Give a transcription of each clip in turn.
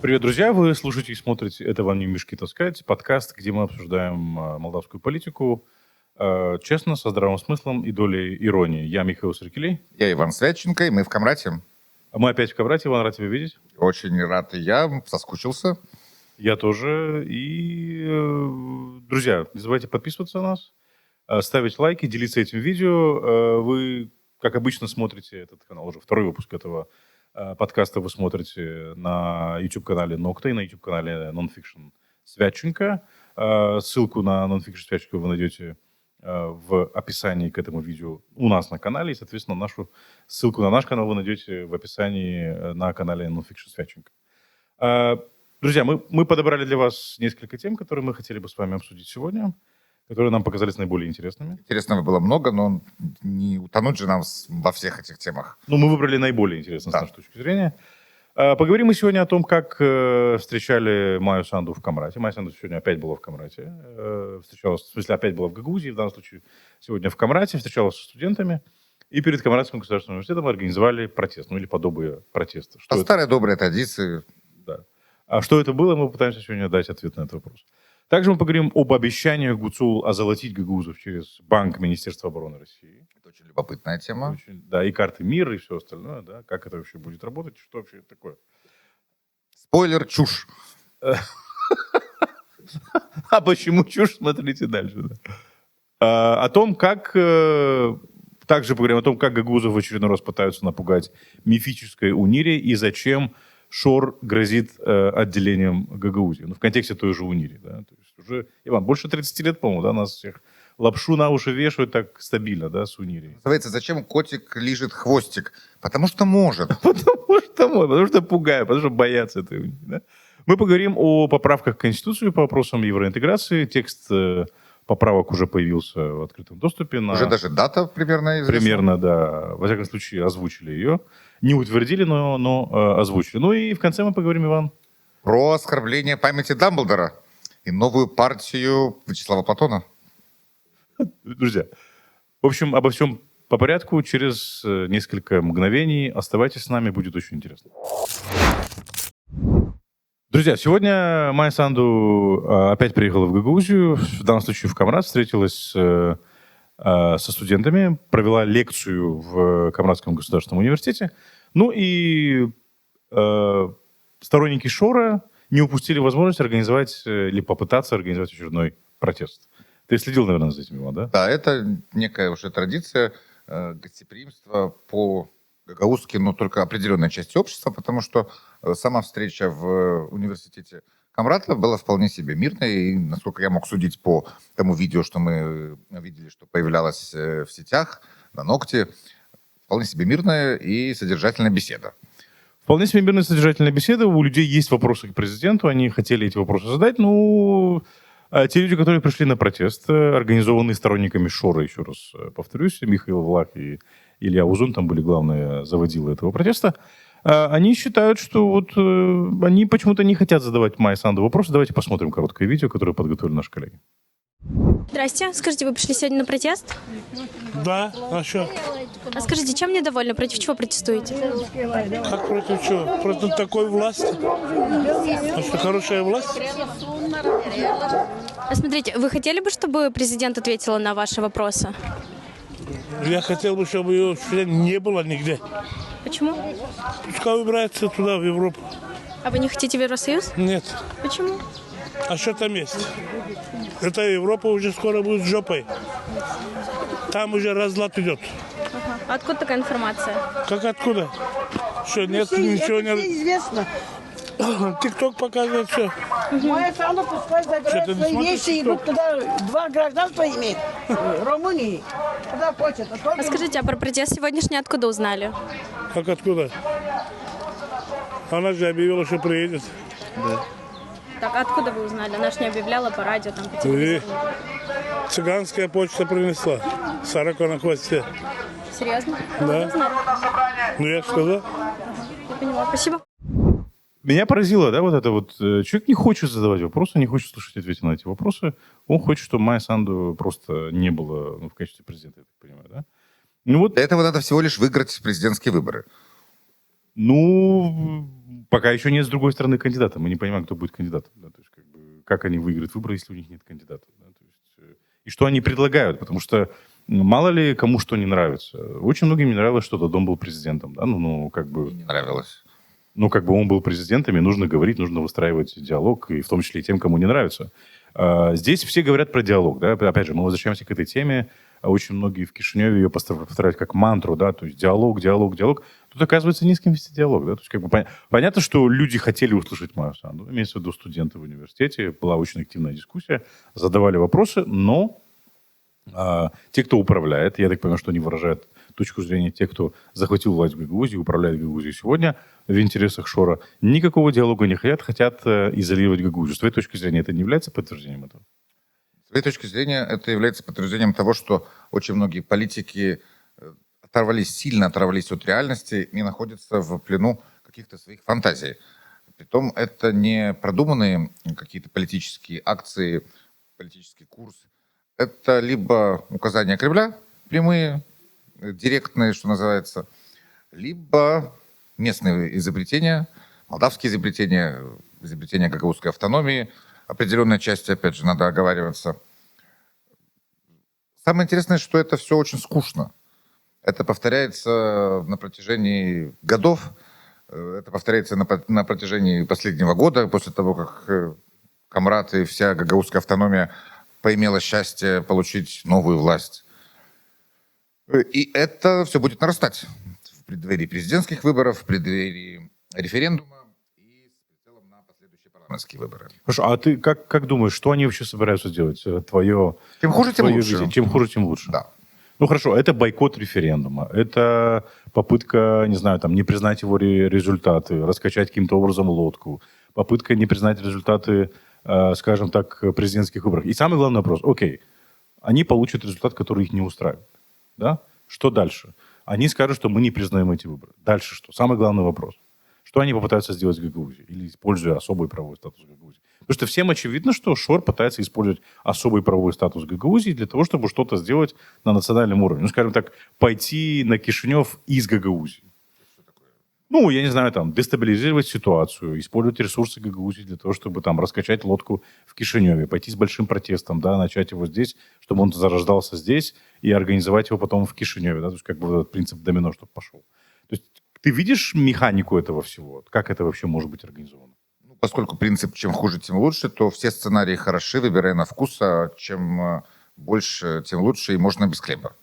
Привет, друзья! Вы слушаете и смотрите «Это вам не мешки таскать», подкаст, где мы обсуждаем молдавскую политику честно, со здравым смыслом и долей иронии. Я Михаил Саркелей. Я Иван Святченко, и мы в Камрате. А мы опять в Камрате. Иван, рад тебя видеть. Очень рад и я, соскучился. Я тоже. И, друзья, не забывайте подписываться на нас, ставить лайки, делиться этим видео. Вы, как обычно, смотрите этот канал, уже второй выпуск этого подкаста вы смотрите на YouTube-канале Нокта и на YouTube-канале Nonfiction Святченко. Ссылку на Nonfiction Святченко вы найдете в описании к этому видео у нас на канале. И, соответственно, нашу ссылку на наш канал вы найдете в описании на канале Nonfiction Святченко. Друзья, мы подобрали для вас несколько тем, которые мы хотели бы с вами обсудить сегодня, которые нам показались наиболее интересными. Интересного было много, но не утонуть же нам во всех этих темах. Ну, мы выбрали наиболее интересные с нашей точки зрения. Поговорим мы сегодня о том, как встречали Майю Санду в Камрате. Майя Санду сегодня опять была в Камрате. Встречалась, в смысле, опять была в Гагаузии, в данном случае сегодня в Камрате, встречалась со студентами. И перед Камратским государственным университетом организовали протест, ну или подобие протеста. По старой доброй традиции. Да. А что это было, мы попытаемся сегодня дать ответ на этот вопрос. Также мы поговорим об обещаниях ГУЦУЛ озолотить гагаузов через Банк Министерства обороны России. Это очень любопытная тема. Да, и карты мира, и все остальное, да, как это вообще будет работать, что вообще это такое. Спойлер, чушь. А почему чушь, смотрите дальше. О том, как... Также поговорим о том, как гагаузов в очередной раз пытаются напугать мифической Унире и зачем ШОР грозит отделением Гагаузии. Ну, в контексте той же Унири. Да? То есть уже, Иван, больше 30 лет, по-моему, да, нас всех лапшу на уши вешают так стабильно, да, с Унири. Называется, зачем котик лижет хвостик? Потому что может. Потому что пугают, потому что боятся этой Унири. Да? Мы поговорим о поправках в Конституцию по вопросам евроинтеграции. Текст поправок уже появился в открытом доступе. Уже даже дата примерно известна. Примерно, да. Во всяком случае, озвучили ее. Не утвердили, но озвучили. Ну и в конце мы поговорим, Иван. Про оскорбление памяти Дамблдора и новую партию Вячеслава Платона. Друзья, в общем, обо всем по порядку. Через несколько мгновений оставайтесь с нами, будет очень интересно. Друзья, сегодня Майя Санду опять приехала в Гагаузию, в данном случае в Камрат, встретилась со студентами, провела лекцию в Камратском государственном университете. Ну и сторонники ШОРа не упустили возможность организовать или попытаться организовать очередной протест. Ты следил, наверное, за этим, Иван, да? Да, это некая уже традиция гостеприимства по-гагаузски, но только определенной части общества, потому что сама встреча в университете Камрата была вполне себе мирной, и, насколько я мог судить по тому видео, что мы видели, что появлялось в сетях, на Нокте, вполне себе мирная и содержательная беседа. Вполне себе мирная содержательная беседа. У людей есть вопросы к президенту, они хотели эти вопросы задать, но те люди, которые пришли на протест, организованные сторонниками ШОРа, еще раз повторюсь, Михаил Влах и Илья Узун, там были главные заводилы этого протеста, они считают, что вот они почему-то не хотят задавать Майе Санду вопросы. Давайте посмотрим короткое видео, которое подготовили наши коллеги. Здрасте. Скажите, вы пришли сегодня на протест? Да, а что? А скажите, чем недовольны? Против чего протестуете? Как против чего? Против такой власти? А что, хорошая власть? А смотрите, вы хотели бы, чтобы президент ответил на ваши вопросы? Я хотел бы, чтобы его не было нигде. Почему? Пускай выбирается туда, в Европу. А вы не хотите в Евросоюз? Нет. Почему? А что там есть? Эта Европа уже скоро будет жопой. Там уже разлад идет. Ага. А откуда такая информация? Как откуда? Что, нет, ничего не... известно. ТикТок показывает все. Майя Санду пускай Что, ты забирает не свои смотришь вещи и идут туда. Два гражданства имеет. Румынии. Куда хочет. А скажите, а про протест сегодняшний откуда узнали? Как откуда? Она же объявила, что приедет. Так, а откуда вы узнали? Она же не объявляла по радио, там, по телевизору. Цыганская почта принесла. Сорока на хвосте. Серьезно? Да. Ну, я сказал. Я поняла, спасибо. Меня поразило, да, вот это вот. Человек не хочет задавать вопросы, не хочет слушать ответы на эти вопросы. Он хочет, чтобы Майя Санду просто не было в качестве президента, я так понимаю, да? Ну, вот, Для этого надо всего лишь выиграть президентские выборы. ну, Пока еще нет с другой стороны кандидата. Мы не понимаем, кто будет кандидатом. Да? То есть, как они выиграют выборы, если у них нет кандидата. Да? То есть, и что они предлагают. Потому что мало ли кому что не нравится. Очень многим не нравилось, что Додон был президентом. Да? Не нравилось. Он был президентом, и нужно говорить, нужно выстраивать диалог, и в том числе и тем, кому не нравится. Здесь все говорят про диалог. Да? Опять же, мы возвращаемся к этой теме. Очень многие в Кишиневе ее повторяют как мантру, да, то есть диалог. Тут, оказывается, не с кем вести диалог, да, то есть понятно, что люди хотели услышать Майю Санду, имеется в виду студенты в университете, была очень активная дискуссия, задавали вопросы, но те, кто управляет, я так понимаю, что они выражают точку зрения тех, кто захватил власть в Гагаузии, управляет Гагаузией сегодня в интересах Шора, никакого диалога не хотят изолировать Гагаузию. С твоей точки зрения это не является подтверждением этого? С твоей точки зрения, это является подтверждением того, что очень многие политики сильно оторвались от реальности и находятся в плену каких-то своих фантазий. Притом это не продуманные какие-то политические акции, политический курс. Это либо указания Кремля, прямые, директные, что называется, либо местные изобретения, молдавские изобретения, изобретения гагаузской автономии, определенной части, опять же, надо оговариваться. Самое интересное, что это все очень скучно. Это повторяется на протяжении годов, это повторяется на протяжении последнего года, после того, как Камрат и вся гагаузская автономия поимела счастье получить новую власть. И это все будет нарастать в преддверии президентских выборов, в преддверии референдума и в целом на последующие парламентские выборы. Хорошо, а ты как думаешь, что они вообще собираются делать? Чем хуже, тем лучше. Видение? Чем хуже, тем лучше. Да. Ну хорошо, это бойкот референдума, это попытка, не знаю, не признать его результаты, раскачать каким-то образом лодку, попытка не признать результаты, скажем так, президентских выборов. И самый главный вопрос, окей, они получат результат, который их не устраивает. Да? Что дальше? Они скажут, что мы не признаем эти выборы. Дальше что? Самый главный вопрос. Что они попытаются сделать в Гагаузии? Или используя особый правовой статус Гагаузии? Потому что всем очевидно, что Шор пытается использовать особый правовой статус Гагаузии для того, чтобы что-то сделать на национальном уровне. Ну, скажем так, пойти на Кишинев из Гагаузии. Ну, я не знаю, дестабилизировать ситуацию, использовать ресурсы Гагаузии для того, чтобы раскачать лодку в Кишиневе, пойти с большим протестом, да, начать его здесь, чтобы он зарождался здесь, и организовать его потом в Кишиневе, да, то есть этот принцип домино, чтобы пошел. То есть ты видишь механику этого всего? Как это вообще может быть организовано? Поскольку принцип «чем хуже, тем лучше», то все сценарии хороши, выбирая на вкус, а чем больше, тем лучше, и можно без хлеба.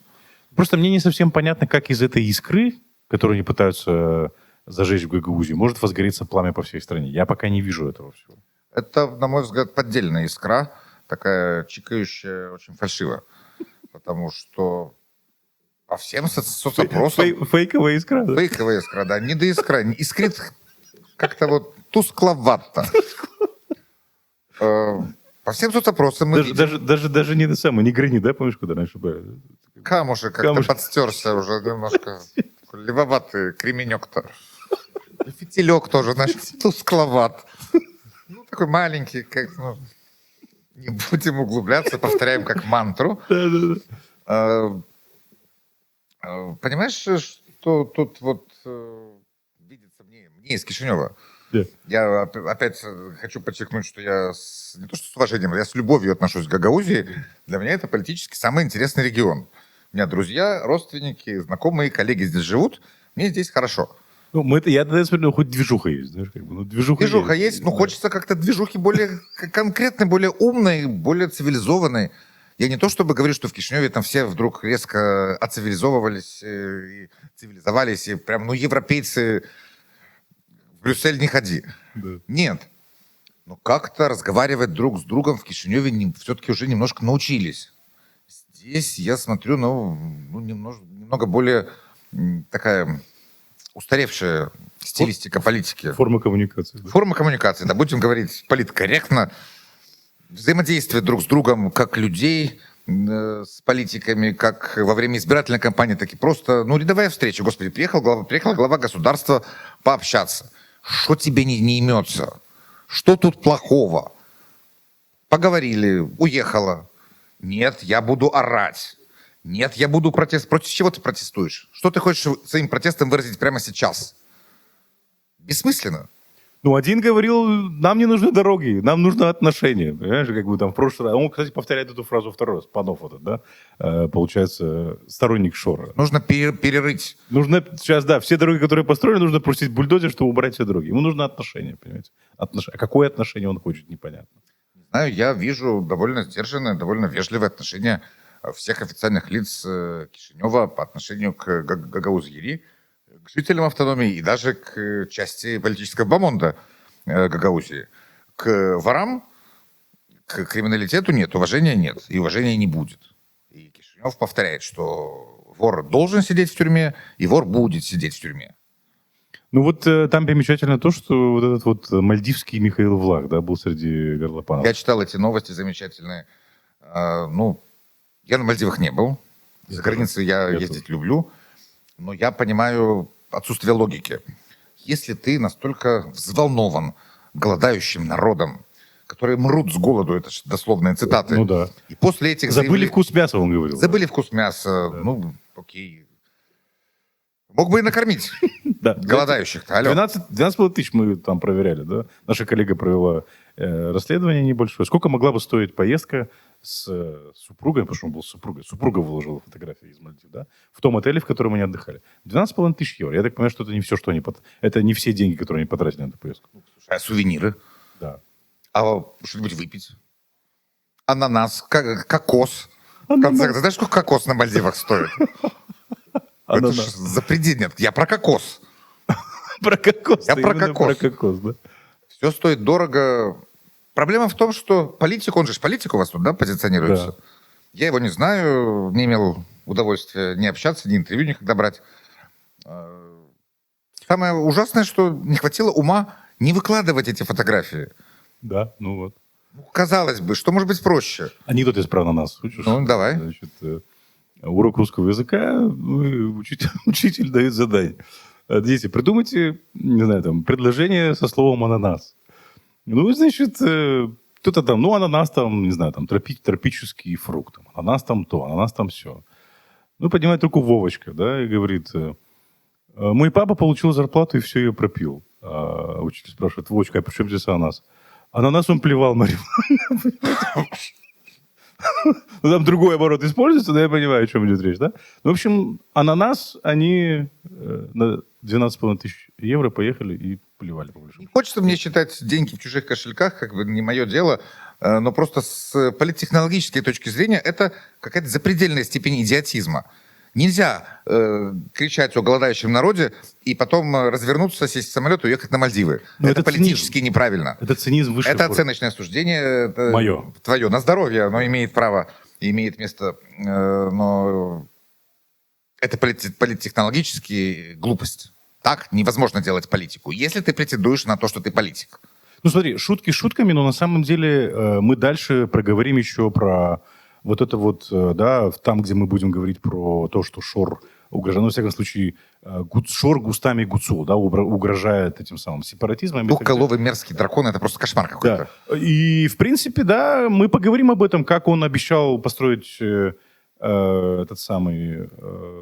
Просто мне не совсем понятно, как из этой искры, которую они пытаются зажечь в Гагаузии, может возгореться пламя по всей стране. Я пока не вижу этого всего. Это, на мой взгляд, поддельная искра, такая чикающая, очень фальшиво. Потому что по всем соцопросам... Фейковая искра, да? Фейковая искра, да. Не до искра. Искрит как-то тускловато. По всем соцопросам мы видим... Даже не не грани, да, помнишь, куда раньше были? Камушек как-то подстерся уже немножко. Левоватый кременек-то. Фитилек тоже, значит, тускловат. Такой маленький, не будем углубляться, повторяем как мантру. Понимаешь, что тут видится мне из Кишинева. Я опять хочу подчеркнуть, что я не то что с уважением, я с любовью отношусь к Гагаузии. Для меня это политически самый интересный регион. У меня друзья, родственники, знакомые, коллеги здесь живут. Мне здесь хорошо. Я тогда смотрю, хоть движуха есть. Знаешь, движуха есть, но хочется как-то движухи более конкретной, более умной, более цивилизованной. Я не то чтобы говорю, что в Кишиневе там все вдруг резко оцивилизовывались, и цивилизовались, и прям, европейцы, в Брюссель не ходи. Да. Нет. Но как-то разговаривать друг с другом в Кишиневе все-таки уже немножко научились. Здесь я смотрю, немного более такая устаревшая стилистика политики. Форма коммуникации. Да. Форма коммуникации, да, будем говорить политкорректно. Взаимодействие друг с другом, как людей с политиками, как во время избирательной кампании, так и просто, рядовая встреча. Господи, приехала глава государства пообщаться. Что тебе не имется? Что тут плохого? Поговорили, уехала. Нет, я буду орать. Нет, я буду протестовать. Против чего ты протестуешь? Что ты хочешь своим протестом выразить прямо сейчас? Бессмысленно. Ну, один говорил, нам не нужны дороги, нам нужно отношения. Понимаешь, как бы там в прошлый раз... Он, кстати, повторяет эту фразу второй раз. Панов этот, да? Получается, сторонник Шора. Нужно перерыть. Нужно сейчас, да, все дороги, которые построены, нужно пустить бульдозер, чтобы убрать все дороги. Ему нужно отношения, понимаете? А какое отношение он хочет, непонятно. Знаю, я вижу довольно сдержанное, довольно вежливое отношение всех официальных лиц Кишинева по отношению к Гагаузии, к жителям автономии и даже к части политического бомонда Гагаузии. К ворам, к криминалитету нет, уважения нет, и уважения не будет. И Кишинев повторяет, что вор должен сидеть в тюрьме, и вор будет сидеть в тюрьме. Ну вот там примечательно то, что вот этот вот мальдивский Михаил Влах, да, был среди горлопанов. Я читал эти новости замечательные. Ну, я на Мальдивах не был. За границей я ездить люблю. Но я понимаю отсутствие логики. Если ты настолько взволнован голодающим народом, которые мрут с голоду, это же дословные цитаты. Ну да. И после этих Забыли вкус мяса, он говорил. Забыли вкус мяса. Да. Ну, окей. Мог бы и накормить голодающих-то. 12,5 тысяч мы там проверяли, да? Наша коллега провела расследование небольшое. Сколько могла бы стоить поездка с супругой, потому что он был с супругой. Супруга выложила фотографии из Мальдив, да? В том отеле, в котором они отдыхали. 12,5 тысяч евро. Я так понимаю, что это не все, что они... Это не все деньги, которые они потратили на эту поездку. А сувениры? Да. А что-нибудь выпить? Ананас, кокос. В конце концов, знаешь, сколько кокос на Мальдивах стоит? Это ж запредельно. Я про кокос. Про кокос. Я про кокос. Про кокос, да. Все стоит дорого. Проблема в том, что политик, он же политик у вас тут, да, позиционируется? Да. Я его не знаю, не имел удовольствия ни общаться, ни интервью никогда брать. Самое ужасное, что не хватило ума не выкладывать эти фотографии. Да, ну вот. Казалось бы, что может быть проще? Анекдот есть про ананас. Учишь? Ну, давай. Значит, урок русского языка, учитель дает задание. Дети, придумайте, не знаю, там, предложение со словом ананас. Ну, значит, кто-то там, ну, ананас там, не знаю, там, тропический фрукт. Ананас там то, ананас там все. Ну, поднимает руку Вовочка, да, и говорит, мой папа получил зарплату и все ее пропил. А учитель спрашивает, Вовочка, а при чем здесь ананас? Ананас он плевал, Мария. Ну, там другой оборот используется, но я понимаю, о чем идет речь, да? Ну, в общем, ананас, они на 12,5 тысяч евро поехали и плевали. Не хочется мне считать деньги в чужих кошельках, как бы не мое дело, но просто с политтехнологической точки зрения это какая-то запредельная степень идиотизма. Нельзя кричать о голодающем народе и потом развернуться, сесть в самолет и уехать на Мальдивы. Это политически цинизм. Неправильно. Это цинизм высшей Это формы. оценочное суждение. Мое. Твое. На здоровье оно имеет право, имеет место, но это политтехнологически глупость. Так невозможно делать политику, если ты претендуешь на то, что ты политик. Ну смотри, шутки шутками, но на самом деле мы дальше проговорим еще про вот это вот, да, там, где мы будем говорить про то, что Шор угрожает, ну, во всяком случае, Шор густами Гуцул, да, угрожает этим самым сепаратизмом. Двухголовый мерзкий дракон, это просто кошмар какой-то. Да. И, в принципе, да, мы поговорим об этом, как он обещал построить этот самый,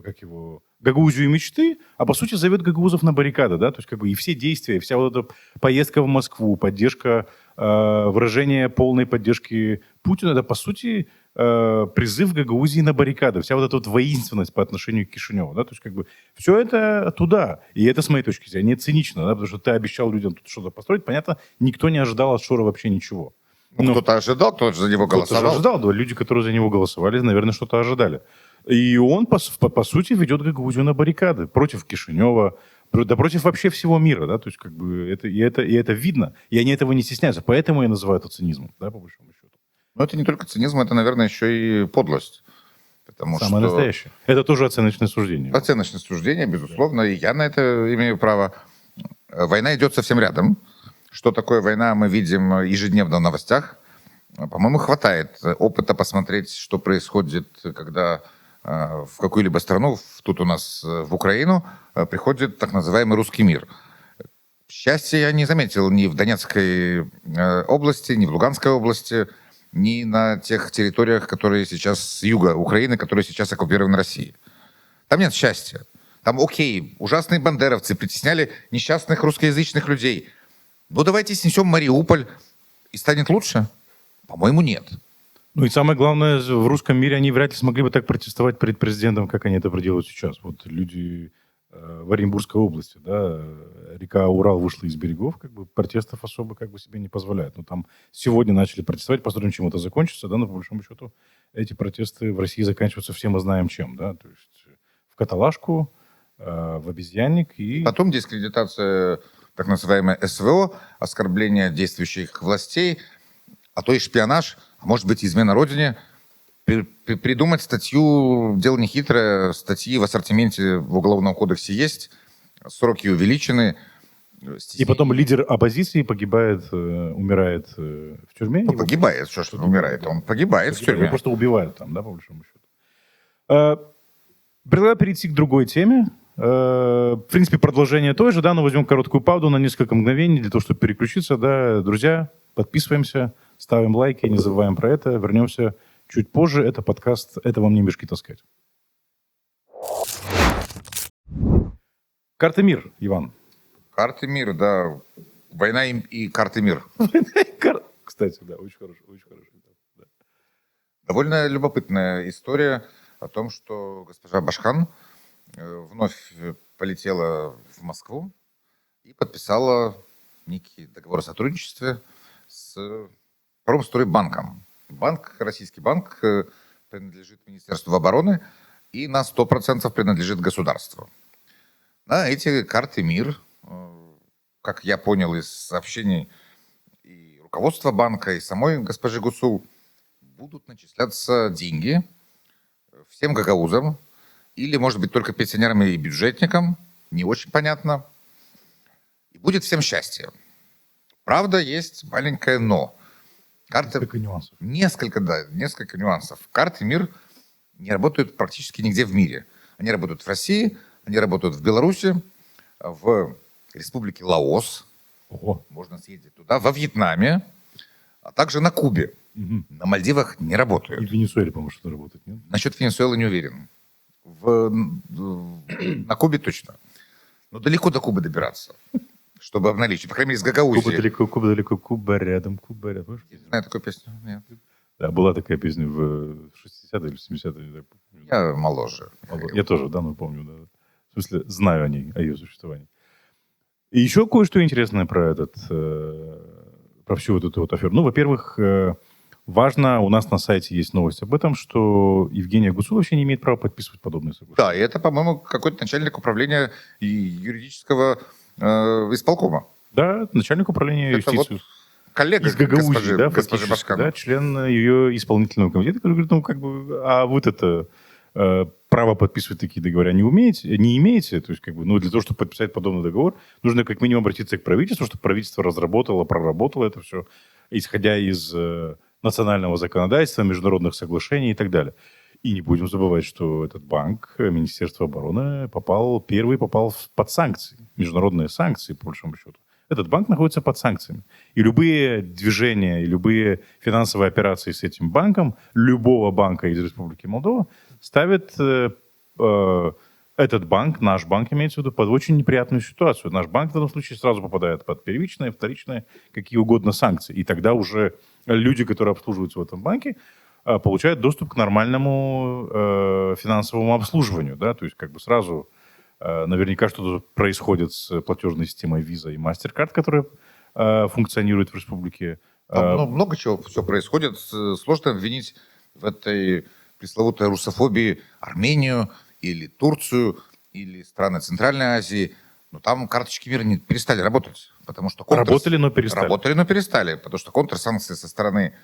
как его, Гагаузию мечты, а по сути зовет гагаузов на баррикады, да, то есть как бы и все действия, вся вот эта поездка в Москву, поддержка, выражение полной поддержки Путина, это по сути призыв Гагаузии на баррикады, вся вот эта вот воинственность по отношению к Кишиневу, да, то есть как бы все это туда, и это с моей точки зрения цинично, да, потому что ты обещал людям тут что-то построить, понятно, никто не ожидал от Шора вообще ничего. Ну, кто-то ожидал, кто-то за него голосовал. Кто-то ожидал, да, люди, которые за него голосовали, наверное, что-то ожидали. И он, по сути, ведет Гагаузию на баррикады против Кишинева, да против вообще всего мира, да, то есть как бы это видно, и они этого не стесняются, поэтому я называю это цинизмом, да, по большому счету. Но это не только цинизм, это, наверное, еще и подлость. Потому Самое что... настоящее. Это тоже оценочное суждение. Оценочное суждение, безусловно, и я на это имею право. Война идет совсем рядом. Что такое война, мы видим ежедневно в новостях. По-моему, хватает опыта посмотреть, что происходит, когда в какую-либо страну, тут у нас в Украину, приходит так называемый русский мир. Счастья я не заметил ни в Донецкой области, ни в Луганской области, ни на тех территориях, которые сейчас с юга Украины, которые сейчас оккупированы Россией. Там нет счастья. Там, окей, ужасные бандеровцы притесняли несчастных русскоязычных людей. Ну, давайте снесем Мариуполь, и станет лучше? По-моему, нет. Ну и самое главное, в русском мире они вряд ли смогли бы так протестовать перед президентом, как они это проделывают сейчас. Вот люди в Оренбургской области, да, река Урал вышла из берегов, как бы протестов особо как бы себе не позволяют. Но там сегодня начали протестовать, посмотрим, чем это закончится, да, но по большому счету эти протесты в России заканчиваются все мы знаем чем, да, то есть в каталажку, в обезьянник и... Потом дискредитация так называемой СВО, оскорбление действующих властей, а то и шпионаж, а может быть, измена родине. Придумать статью, дело нехитрое, статьи в ассортименте в Уголовном кодексе есть, сроки увеличены. И потом лидер оппозиции погибает, умирает в тюрьме. Ну, погибает, что ж он умирает, он погибает в тюрьме. Его просто убивают там, да, по большому счету. Предлагаю перейти к другой теме. В принципе, продолжение той же, да, но возьмем короткую паузу на несколько мгновений для того, чтобы переключиться, да. Друзья, подписываемся, ставим лайки, не забываем про это. Вернемся чуть позже. Это подкаст «Это вам не мешки таскать». Карта мир, Иван. Карты мира, да. Война и карты мир. Кстати, да, очень хорошо. Да. Довольно любопытная история о том, что госпожа Башхан вновь полетела в Москву и подписала некий договор о сотрудничестве с Промстройбанком. Банк, российский банк, принадлежит Министерству обороны и на 100% принадлежит государству. На эти карты мир, как я понял из сообщений и руководства банка, и самой госпожи Гусул, будут начисляться деньги всем гагаузам, или, может быть, только пенсионерам и бюджетникам, не очень понятно. И будет всем счастье. Правда, есть маленькое «но». Несколько нюансов. Несколько нюансов. Карты мир не работают практически нигде в мире. Они работают в России, они работают в Беларуси, в республике Лаос. Ого. Можно съездить туда, во Вьетнаме, а также на Кубе. Угу. На Мальдивах не И работают. в Венесуэле, по-моему, что-то работает, нет? Насчет Венесуэлы не уверен. На Кубе точно. Но далеко до Кубы добираться, чтобы обналичить. По крайней мере, из Гагаузии. Куба далеко, Куба рядом. Помнишь? Знаю такую песню? Нет. Да, была такая песня в 60-е или 70-е. Не так помню. Я моложе. Я тоже давно помню. Да. В смысле, знаю о ее существовании. И еще кое-что интересное про про всю вот эту вот аферу. Ну, во-первых, важно, у нас на сайте есть новость об этом, что Евгения Гусул вообще не имеет права подписывать подобные соглашения. Да, и это, по-моему, какой-то начальник управления юридического исполкома. Да, начальник управления Это юстиции. вот коллега Из Гагаузии, госпожи, да, госпожи фактически, Башкан. да, член ее исполнительного комитета, который говорит, ну, как бы, а вот это право подписывать такие договоры не имеете, то есть, как бы, ну, для того, чтобы подписать подобный договор, нужно как минимум обратиться к правительству, чтобы правительство разработало, проработало это все, исходя из национального законодательства, международных соглашений и так далее. И не будем забывать, что этот банк, Министерство обороны, первый попал под санкции, международные санкции, по большому счету. Этот банк находится под санкциями. И любые движения, и любые финансовые операции с этим банком, любого банка из Республики Молдова, ставят этот банк, наш банк имеется в виду, под очень неприятную ситуацию. Наш банк в этом случае сразу попадает под первичные, вторичные, какие угодно санкции. И тогда уже люди, которые обслуживаются в этом банке, получают доступ к нормальному финансовому обслуживанию. Да? То есть как бы сразу наверняка что-то происходит с платежной системой Visa и MasterCard, которая функционирует в республике. Там много чего все происходит. Сложно обвинить в этой пресловутой русофобии Армению или Турцию или страны Центральной Азии. Но там карточки мира не перестали работать. Потому что Работали, но перестали. Работали, но перестали. Потому что контрсанкции со стороны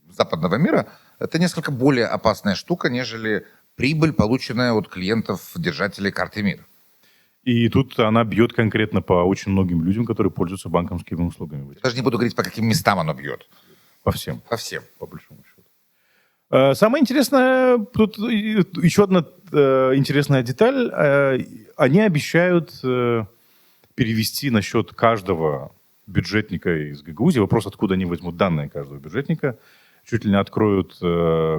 западного мира – это несколько более опасная штука, нежели прибыль, полученная от клиентов, держателей карты мир. И тут она бьет конкретно по очень многим людям, которые пользуются банковскими услугами. Я даже не буду говорить, по каким местам оно бьет. По всем. По всем. По большому счету. Самое интересное, тут еще одна интересная деталь. Они обещают перевести на счет каждого бюджетника из Гагаузии. Вопрос, откуда они возьмут данные каждого бюджетника. Чуть ли не откроют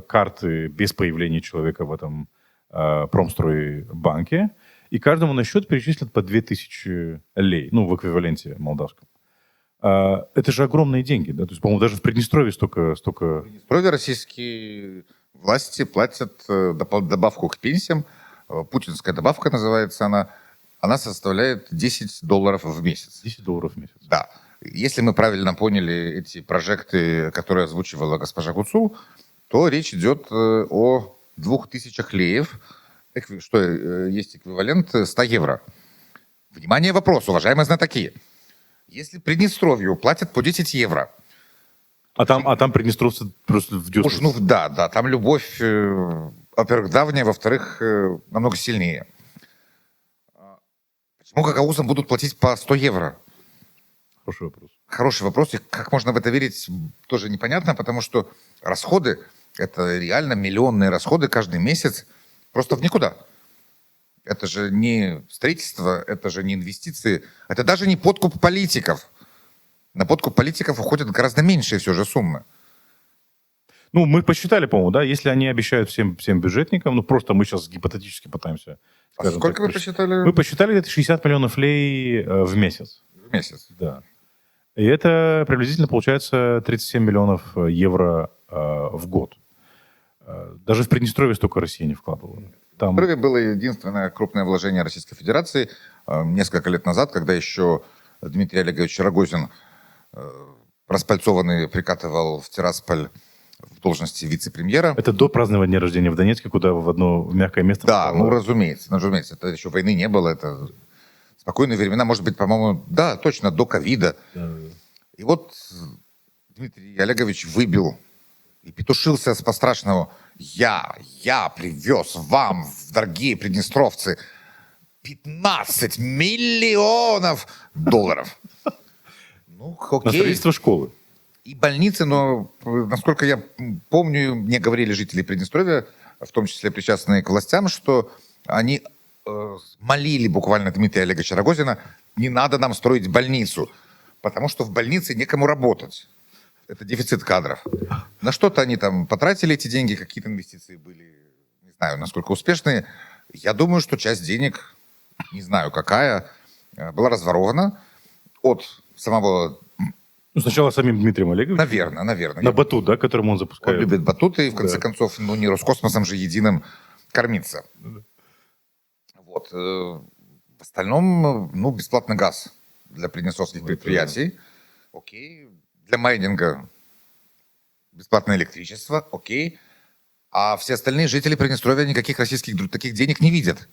карты без появления человека в этом Промстройбанке. И каждому на счет перечислят по 2000 лей, ну, в эквиваленте молдавском. Это же огромные деньги, да? То есть, по-моему, даже в Приднестровье столько... В Приднестровье российские власти платят добавку к пенсиям. Путинская добавка называется она. Она составляет $10 в месяц. $10 в месяц. Да. Если мы правильно поняли эти прожекты, которые озвучивала госпожа Гуцул, то речь идет о 2000 леев, что есть эквивалент 100 евро. Внимание, вопрос, уважаемые знатоки. Если Приднестровью платят по 10 евро... А там приднестровцы просто в десну. Уж, ну да, там любовь, во-первых, давняя, во-вторых, намного сильнее. Почему гагаузам будут платить по 100 евро? Хороший вопрос. Хороший вопрос. И как можно в это верить, тоже непонятно, потому что расходы, это реально миллионные расходы каждый месяц просто в никуда. Это же не строительство, это же не инвестиции, это даже не подкуп политиков. На подкуп политиков уходят гораздо меньшие все же суммы. Ну, мы посчитали, по-моему, да, если они обещают всем бюджетникам, ну, просто мы сейчас гипотетически пытаемся... А сколько вы посчитали? Мы посчитали, это 60 миллионов лей в месяц. В месяц. Да. И это приблизительно получается 37 миллионов евро в год. Даже в Приднестровье столько Россия не вкладывала. Там... В Приднестровье было единственное крупное вложение Российской Федерации несколько лет назад, когда еще Дмитрий Олегович Рогозин, распальцованный, прикатывал в Тирасполь в должности вице-премьера. Это до празднования дня рождения в Донецке, куда в одно мягкое место... Да, ну разумеется. Это еще войны не было, это спокойные времена, может быть, по-моему, да, точно, до ковида. Да. И вот Дмитрий Олегович выбил и петушился с по-страшному. Я привез вам, дорогие приднестровцы, 15 миллионов долларов. Ну, На окей. строительство школы. И больницы, но, насколько я помню, мне говорили жители Приднестровья, в том числе причастные к властям, что они молили буквально Дмитрия Олеговича Рогозина, не надо нам строить больницу, потому что в больнице некому работать. Это дефицит кадров. На что-то они там потратили эти деньги, какие-то инвестиции были, не знаю, насколько успешные. Я думаю, что часть денег, не знаю какая, была разворована от самого... Ну, сначала самим Дмитрием Олеговичем. Наверное. На батут, да, которым он Он запускает. любит батуты, и в конце Да. концов, ну не Роскосмосом же единым кормиться. Да. Вот. В остальном, ну, бесплатный газ для приднестровских предприятий. Окей. Для майнинга бесплатное электричество. Окей. А все остальные жители Приднестровья никаких российских таких денег не видят.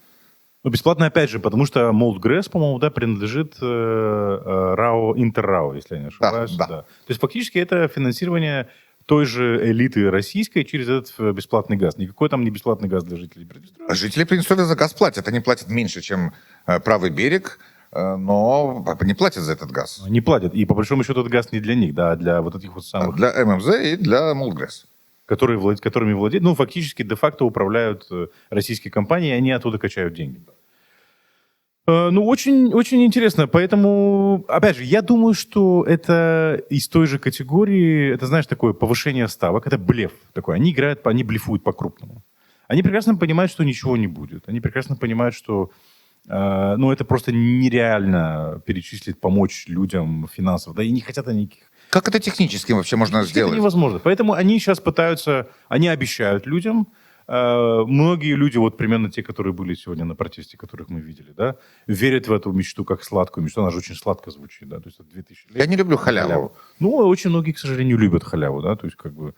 Ну, бесплатно опять же, потому что Молдгрэс, по-моему, да, принадлежит РАО Интеррао, если я не ошибаюсь. Да. То есть фактически это финансирование той же элиты российской через этот бесплатный газ. Никакой там не бесплатный газ для жителей Приднестровья. Жители Приднестровья за газ платят. Они платят меньше, чем правый берег, но не платят за этот газ. Не платят. И по большому счету этот газ не для них, да, а для вот этих вот самых, Для ММЗ и для Молдгрэс. которыми владеют, ну, фактически де-факто управляют российские компании, и они оттуда качают деньги. Ну, очень, очень интересно. Поэтому, опять же, я думаю, что это из той же категории, это, знаешь, такое повышение ставок, это блеф такой. Они играют, они блефуют по-крупному. Они прекрасно понимают, что ничего не будет. Они прекрасно понимают, что ну, это просто нереально перечислить, помочь людям финансово. Да и не хотят они никаких. Как это технически вообще можно сделать? Это невозможно. Поэтому они сейчас пытаются, они обещают людям. Многие люди, вот примерно те, которые были сегодня на протесте, которых мы видели, да, верят в эту мечту как сладкую мечту. Она же очень сладко звучит, да, то есть это 2000 лет. Я не люблю халяву. Ну, очень многие, к сожалению, любят халяву, да, то есть как бы.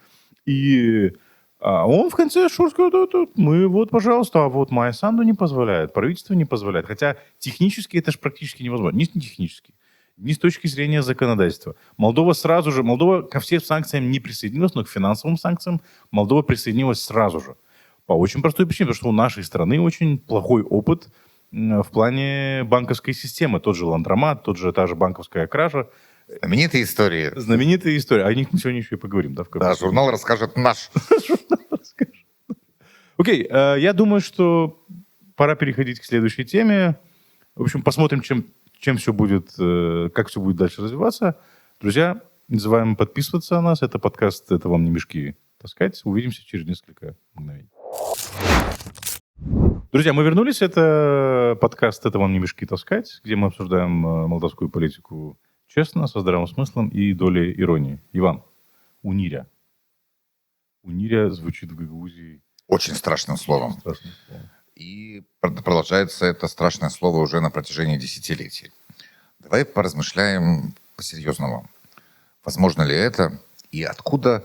И он в конце шур сказал, мы вот, пожалуйста, а вот Майя Санду не позволяет, правительство не позволяет. Хотя технически это же практически невозможно. Не технически, не с точки зрения законодательства. Молдова ко всем санкциям не присоединилась, но к финансовым санкциям Молдова присоединилась сразу же. По очень простой причине, потому что у нашей страны очень плохой опыт в плане банковской системы. Тот же ландромат, та же банковская кража. Знаменитые истории. Знаменитая история. О них мы сегодня еще и поговорим. Да, Да, журнал расскажет наш. Окей, я думаю, что пора переходить к следующей теме. В общем, посмотрим, чем все будет, как все будет дальше развиваться. Друзья, не забываем подписываться на нас. Это подкаст «Это вам не мешки таскать». Увидимся через несколько мгновений. Друзья, мы вернулись. Это подкаст «Это вам не мешки таскать», где мы обсуждаем молдавскую политику честно, со здравым смыслом и долей иронии. Иван, униря. Униря звучит в Гагаузии Очень страшным словом. страшным словом. И продолжается это страшное слово уже на протяжении десятилетий. Давай поразмышляем по-серьезному. Возможно ли это? И откуда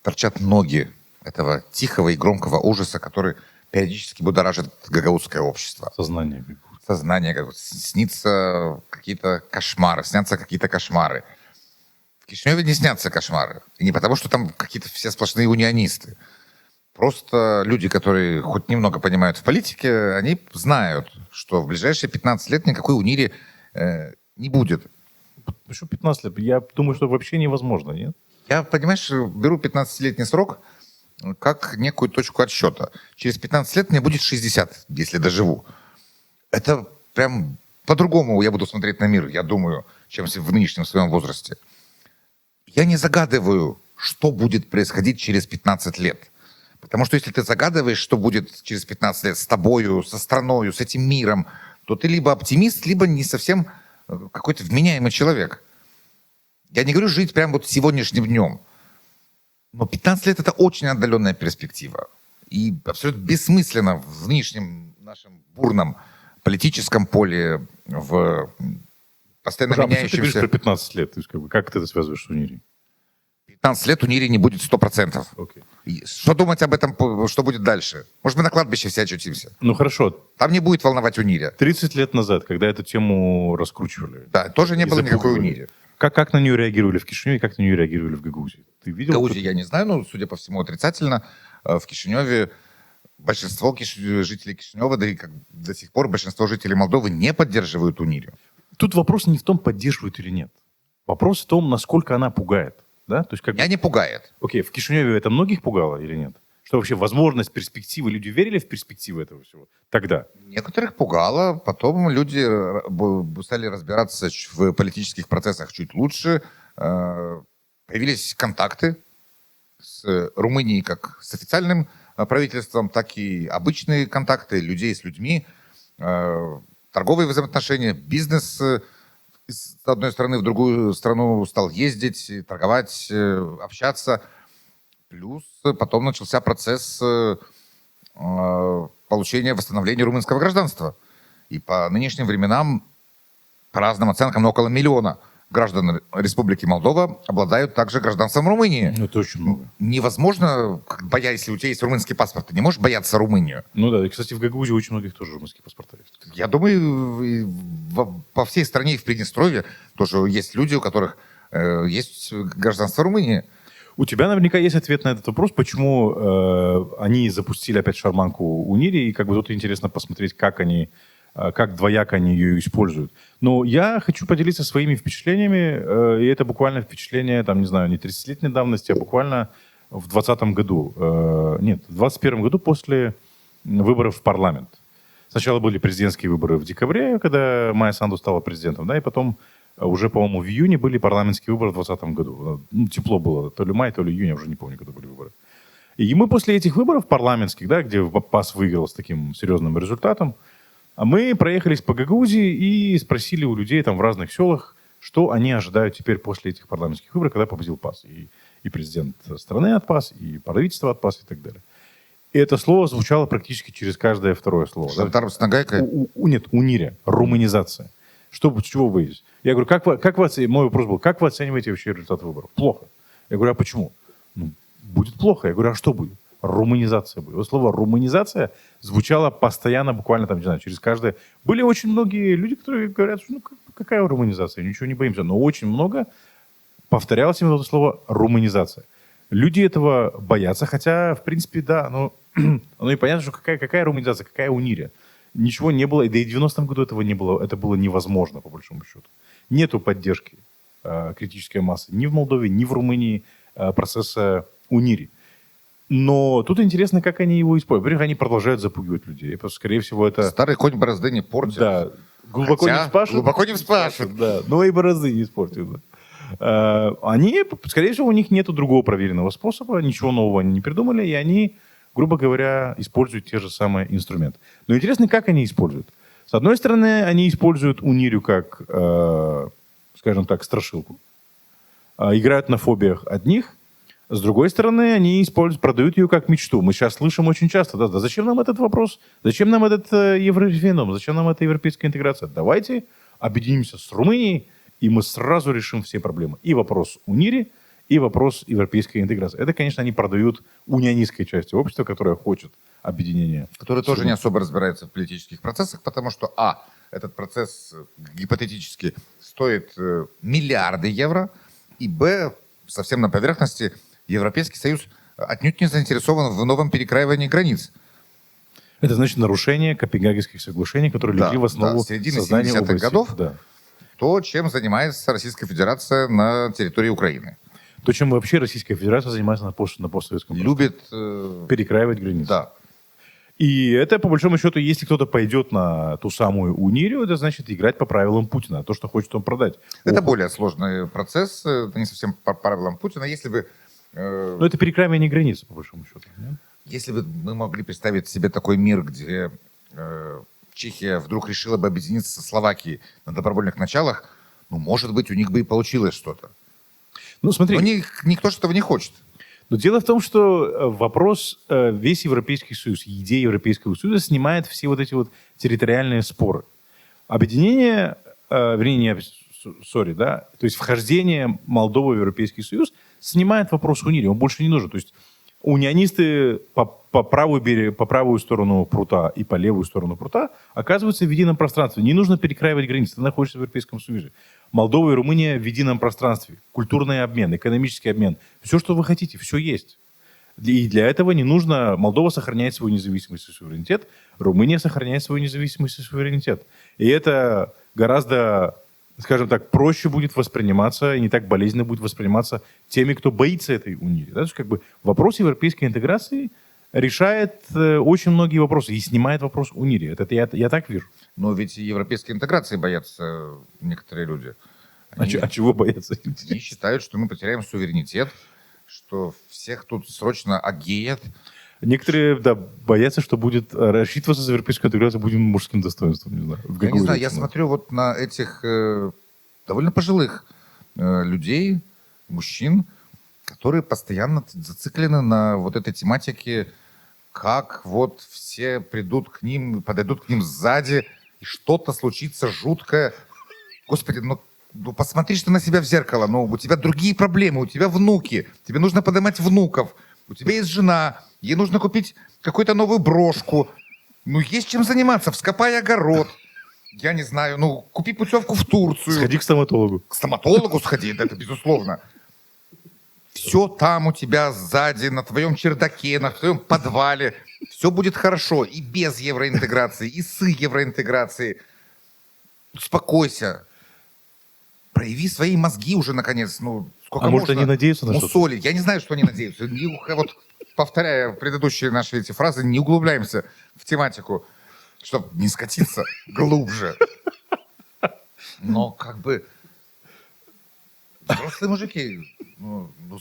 торчат ноги этого тихого и громкого ужаса, который периодически будоражит гагаузское общество? Сознание гагаузское. Сознание, снятся какие-то кошмары. В Кишиневе не снятся кошмары. И не потому, что там какие-то все сплошные унионисты. Просто люди, которые хоть немного понимают в политике, они знают, что в ближайшие 15 лет никакой унири не будет. Еще 15 лет. Я думаю, что вообще невозможно, нет? Я, понимаешь, беру 15-летний срок как некую точку отсчета. Через 15 лет мне будет 60, если доживу. Это прям по-другому я буду смотреть на мир, я думаю, чем в нынешнем своем возрасте. Я не загадываю, что будет происходить через 15 лет. Потому что если ты загадываешь, что будет через 15 лет с тобою, со страною, с этим миром, то ты либо оптимист, либо не совсем какой-то вменяемый человек. Я не говорю жить прямо вот сегодняшним днем. Но 15 лет — это очень отдаленная перспектива. И абсолютно бессмысленно в нынешнем нашем бурном политическом поле, в постоянно Слушай, а почему ты говоришь меняющемся... про 15 лет? То есть, как ты это связываешь с унирией? 15 лет у Нири не будет 100%. Окей. И что думать об этом, что будет дальше? Может, мы на кладбище все очутимся? Ну хорошо, Там не будет волновать Унири. 30 лет назад, когда эту тему раскручивали, Да, тоже не и было никакой запугивали. Унири. Как на нее реагировали в Кишиневе, как на нее реагировали в Гагаузии? Ты В видел? Гагаузии я не знаю, но, судя по всему, отрицательно. В Кишиневе большинство жителей Кишинева, да и как до сих пор большинство жителей Молдовы не поддерживают Унирию. Тут вопрос не в том, поддерживают или нет. Вопрос в том, насколько она пугает. Да? То есть, как бы, Меня не пугает. окей, в Кишиневе это многих пугало или нет? Что вообще возможность, перспективы, люди верили в перспективы этого всего тогда? Некоторых пугало, потом люди стали разбираться в политических процессах чуть лучше. Появились контакты с Румынией как с официальным правительством, так и обычные контакты людей с людьми, торговые взаимоотношения, бизнес с одной страны в другую страну стал ездить, торговать, общаться. Плюс потом начался процесс получения, восстановления румынского гражданства. И по нынешним временам, по разным оценкам, около 1 миллиона граждан Республики Молдова обладают также гражданством Румынии. Ну, это очень много. Невозможно, если у тебя есть румынский паспорт, ты не можешь бояться Румынию. Ну да, и, кстати, в Гагаузии очень многих тоже румынские паспорта есть. Я думаю, по всей стране и в Приднестровье тоже есть люди, у которых есть гражданство Румынии. У тебя наверняка есть ответ на этот вопрос, почему они запустили опять шарманку Унири, и как бы тут интересно посмотреть, как двояко они ее используют. Но я хочу поделиться своими впечатлениями, и это буквально впечатление, там, не знаю, не 30-летней давности, а буквально в 2020 году. Нет, в 2021 году после выборов в парламент. Сначала были президентские выборы в декабре, когда Майя Санду стала президентом, да, и потом уже, по-моему, в июне были парламентские выборы в 2020 году. Ну, тепло было, то ли май, то ли июнь, я уже не помню, когда были выборы. И мы после этих выборов парламентских, да, где ПАС выиграл с таким серьезным результатом, мы проехались по Гагаузии и спросили у людей там в разных селах, что они ожидают теперь после этих парламентских выборов, когда победил ПАС. И президент страны от ПАС, и правительство от ПАС, и так далее. И это слово звучало практически через каждое второе слово. Шантар с Нагайкой. Нет, унире, румынизация. Чего вы боитесь? Я говорю, мой вопрос был, как вы оцениваете вообще результат выборов? Плохо. Я говорю, а почему? Ну, будет плохо. Я говорю, а что будет? Румынизация будет. Вот слово румынизация звучало постоянно, буквально там, не знаю, через каждое... Были очень многие люди, которые говорят, что какая румынизация, ничего не боимся. Но очень много повторялось именно это слово румынизация. Люди этого боятся, хотя, в принципе, да, но оно и понятно, что какая румынизация, какая унирия. Ничего не было, да и в 90-м году этого не было, это было невозможно, по большому счету. Нету поддержки критической массы ни в Молдове, ни в Румынии процесса унири. Но тут интересно, как они его используют. Во-первых, они продолжают запугивать людей. Потому что, скорее всего, это... Старый конь борозды не портит. Да. Глубоко Хотя не вспашет. Глубоко не вспашет. Да. Но и борозды не испортят. Да. Они, скорее всего, у них нет другого проверенного способа. Ничего нового они не придумали. И они, грубо говоря, используют те же самые инструменты. Но интересно, как они используют. С одной стороны, они используют унирию как скажем так, страшилку. Играют на фобиях одних. С другой стороны, они продают ее как мечту. Мы сейчас слышим очень часто, да, зачем нам этот вопрос? Зачем нам этот еврореферендум? Зачем нам эта европейская интеграция? Давайте объединимся с Румынией, и мы сразу решим все проблемы. И вопрос УНИРи, и вопрос европейской интеграции. Это, конечно, они продают унионистской части общества, которая хочет объединения. Который тоже не особо разбирается в политических процессах, потому что, этот процесс гипотетически стоит миллиарды евро, и, совсем на поверхности, Европейский Союз отнюдь не заинтересован в новом перекраивании границ. Это значит нарушение Копенгагенских соглашений, которые легли в основу создания 70-х области. годов. Да. То, чем занимается Российская Федерация на территории Украины. То, чем вообще Российская Федерация занимается на постсоветском пространстве. Любит... перекраивать границы. Да. И это, по большому счету, если кто-то пойдет на ту самую УНИРию, это значит играть по правилам Путина, то, что хочет он продать. Это более сложный процесс, это не совсем по правилам Путина. Если бы... Но это перекраивание границ, по большому счету. Нет? Если бы мы могли представить себе такой мир, где Чехия вдруг решила бы объединиться со Словакией на добровольных началах, может быть, у них бы и получилось что-то. Ну, смотри. Но никто же этого не хочет. Но дело в том, что вопрос, весь Европейский Союз, идея Европейского Союза снимает все вот эти вот территориальные споры. Объединение, то есть вхождение Молдовы в Европейский Союз снимает вопрос УНИРи, он больше не нужен. То есть унионисты по правую сторону прута и по левую сторону прута оказываются в едином пространстве. Не нужно перекраивать границы, ты находишься в Европейском Союзе. Молдова и Румыния в едином пространстве. Культурный обмен, экономический обмен. Все, что вы хотите, все есть. И для этого не нужно... Молдова сохраняет свою независимость и суверенитет, Румыния сохраняет свою независимость и суверенитет. И это гораздо, скажем так, проще будет восприниматься и не так болезненно будет восприниматься теми, кто боится этой унии. Да? То есть, вопрос европейской интеграции решает очень многие вопросы и снимает вопрос УНИРи. Это я так вижу. Но ведь и европейской интеграции боятся некоторые люди. А чего боятся? Они считают, что мы потеряем суверенитет, что всех тут срочно огеят. Некоторые, боятся, что будет рассчитываться за европейскую интеграцию будем мужским достоинством. Не знаю, я не знаю, я смотрю вот на этих довольно пожилых людей, мужчин, которые постоянно зациклены на вот этой тематике, как вот все придут к ним, подойдут к ним сзади, и что-то случится жуткое. Господи, посмотри ты на себя в зеркало, у тебя другие проблемы, у тебя внуки, тебе нужно поднимать внуков, у тебя есть жена, ей нужно купить какую-то новую брошку. Есть чем заниматься, вскопай огород. Я не знаю, купи путевку в Турцию. Сходи к стоматологу. К стоматологу сходи, это безусловно. Все там у тебя сзади, на твоем чердаке, на твоем подвале. Все будет хорошо и без евроинтеграции, и с евроинтеграцией. Успокойся. Прояви свои мозги уже, наконец. Сколько можно? Может, они надеются на что-то? Я не знаю, что они надеются. Вот, повторяя предыдущие наши эти фразы, не углубляемся в тематику, чтобы не скатиться глубже. Но взрослые мужики,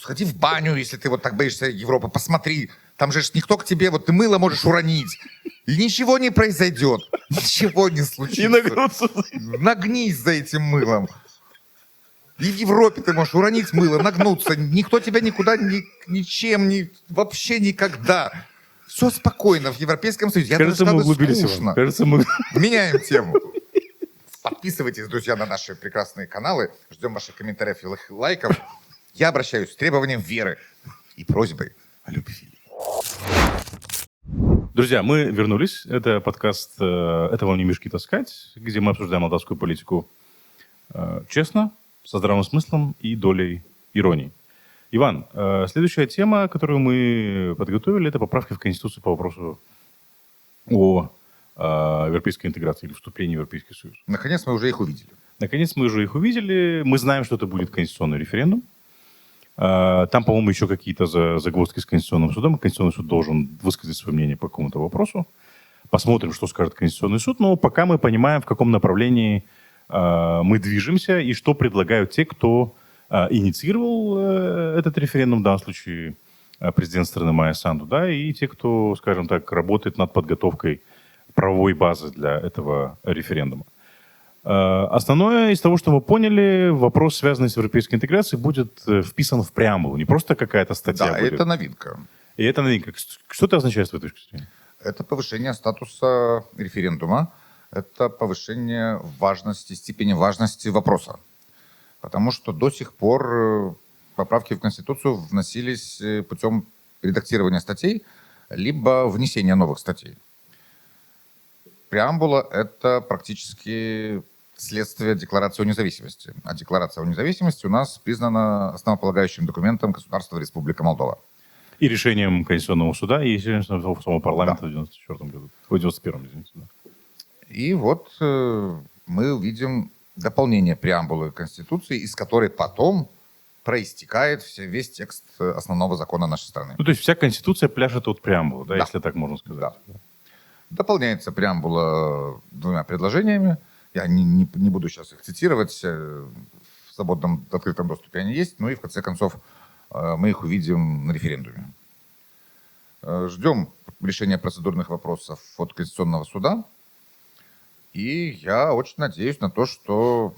сходи в баню, если ты вот так боишься Европы, посмотри. Там же никто к тебе, ты мыло можешь уронить. И ничего не произойдет. Ничего не случится. И нагнуться. Нагнись за этим мылом. И в Европе ты можешь уронить мыло, нагнуться. Никто тебя никуда, ничем, вообще никогда. Все спокойно в Европейском Союзе. Кажется, мы углубились. Кажется, мы... Меняем тему. Подписывайтесь, друзья, на наши прекрасные каналы. Ждем ваших комментариев и лайков. Я обращаюсь с требованием веры и просьбой о любви. Друзья, мы вернулись. Это подкаст «Это вам не мешки таскать», где мы обсуждаем молдавскую политику честно, со здравым смыслом и долей иронии. Иван, следующая тема, которую мы подготовили, это поправки в Конституцию по вопросу о европейской интеграции или вступлении в Европейский Союз. Наконец мы уже их увидели. Мы знаем, что это будет конституционный референдум. Там, по-моему, еще какие-то загвоздки с Конституционным судом. Конституционный суд должен высказать свое мнение по какому-то вопросу. Посмотрим, что скажет Конституционный суд. Но пока мы понимаем, в каком направлении мы движемся и что предлагают те, кто инициировал этот референдум, в данном случае президент страны Майя Санду, и те, кто, скажем так, работает над подготовкой правовой базы для этого референдума. Основное из того, что мы поняли, вопрос, связанный с европейской интеграцией, будет вписан в преамбулу. Не просто какая-то статья Да, будет. это новинка. И это новинка. Что это означает с твоей точки зрения? Это повышение статуса референдума, это повышение важности, степени важности вопроса. Потому что до сих пор поправки в Конституцию вносились путем редактирования статей, либо внесения новых статей. Преамбула – это практически следствие Декларации о независимости. А Декларация о независимости у нас признана основополагающим документом государства Республика Молдова. И решением Конституционного суда, и решением самого парламента в 94 году. В 91-м, извините. Да. И вот мы увидим дополнение преамбулы Конституции, из которой потом проистекает весь текст основного закона нашей страны. Ну, то есть вся Конституция пляшет от преамбулы, да, Да. если так можно сказать. Да. Дополняется преамбула двумя предложениями. Я не буду сейчас их цитировать. В свободном открытом доступе они есть. Ну и в конце концов мы их увидим на референдуме. Ждем решения процедурных вопросов от Конституционного суда. И я очень надеюсь на то, что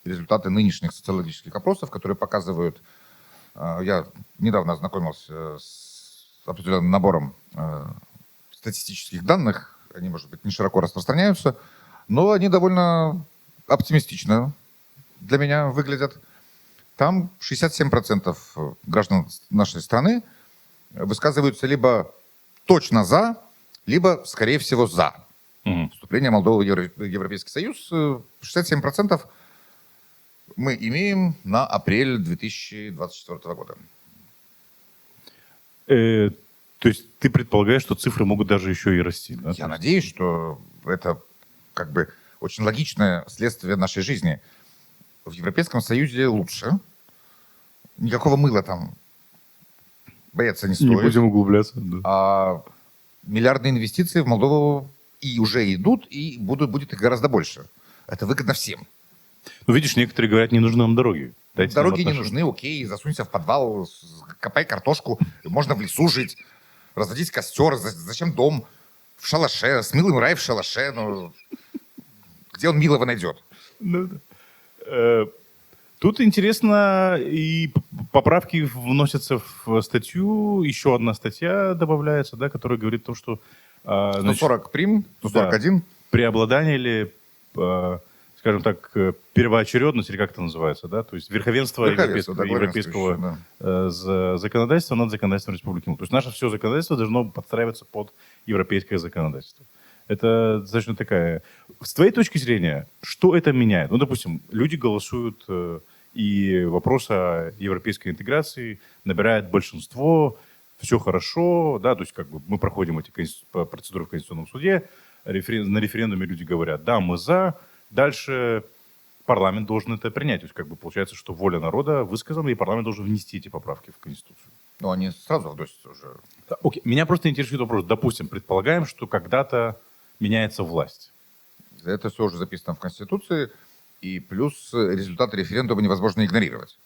результаты нынешних социологических опросов, которые показывают... Я недавно ознакомился с определенным набором статистических данных. Они, может быть, не широко распространяются, но они довольно оптимистично для меня выглядят. Там 67% граждан нашей страны высказываются либо точно за, либо, скорее всего, за. Вступление Молдовы в Европейский Союз. 67% мы имеем на апрель 2024 года. То есть ты предполагаешь, что цифры могут даже еще и расти? Да? Я надеюсь, что это как бы очень логичное следствие нашей жизни. В Европейском Союзе лучше. Никакого мыла там бояться не стоит. Не будем углубляться. Да. А миллиардные инвестиции в Молдову и уже идут, и будет их гораздо больше. Это выгодно всем. Ну, видишь, некоторые говорят, не нужны нам дороги. Дайте Дороги нам не нужны, окей, засунься в подвал, копай картошку, можно в лесу жить, разводить костер, зачем дом в шалаше, с милым рай в шалаше, ну, где он милого найдет? Ну, да. Тут интересно, и поправки вносятся в статью, еще одна статья добавляется, да, которая говорит о том, что... 140 прим, 141. Да, преобладание или, скажем так, первоочередность, или как это называется, да, то есть верховенство европейского законодательства над законодательством Республики Молдова. То есть наше все законодательство должно подстраиваться под европейское законодательство. Это достаточно такая... С твоей точки зрения, что это меняет? Ну, допустим, люди голосуют, и вопрос о европейской интеграции набирает большинство, все хорошо, да, то есть как бы мы проходим эти процедуры в Конституционном суде, на референдуме люди говорят, да, мы за, дальше парламент должен это принять. То есть как бы получается, что воля народа высказана, и парламент должен внести эти поправки в Конституцию. Ну, они сразу вносятся уже. Да, окей. Меня просто интересует вопрос. Допустим, предполагаем, что когда-то меняется власть. Это все уже записано в Конституции, и плюс результаты референдума невозможно игнорировать.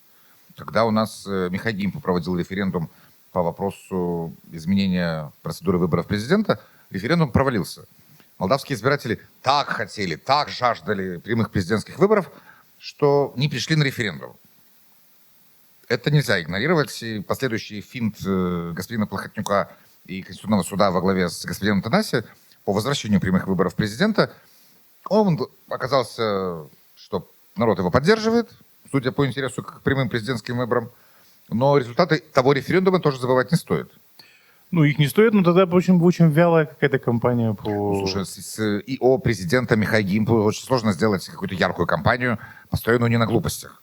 Когда у нас Михаил Гимпу проводил референдум по вопросу изменения процедуры выборов президента, референдум провалился. Молдавские избиратели так хотели, так жаждали прямых президентских выборов, что не пришли на референдум. Это нельзя игнорировать. И последующий финт господина Плохотнюка и Конституционного суда во главе с господином Танаси по возвращению прямых выборов президента, он оказался, что народ его поддерживает, судя по интересу к прямым президентским выборам, но результаты того референдума тоже забывать не стоит. Ну, их не стоит, но тогда очень вялая какая-то кампания по... Слушай, с ИО президента Михаила Гимпу очень сложно сделать какую-то яркую кампанию, построенную не на глупостях.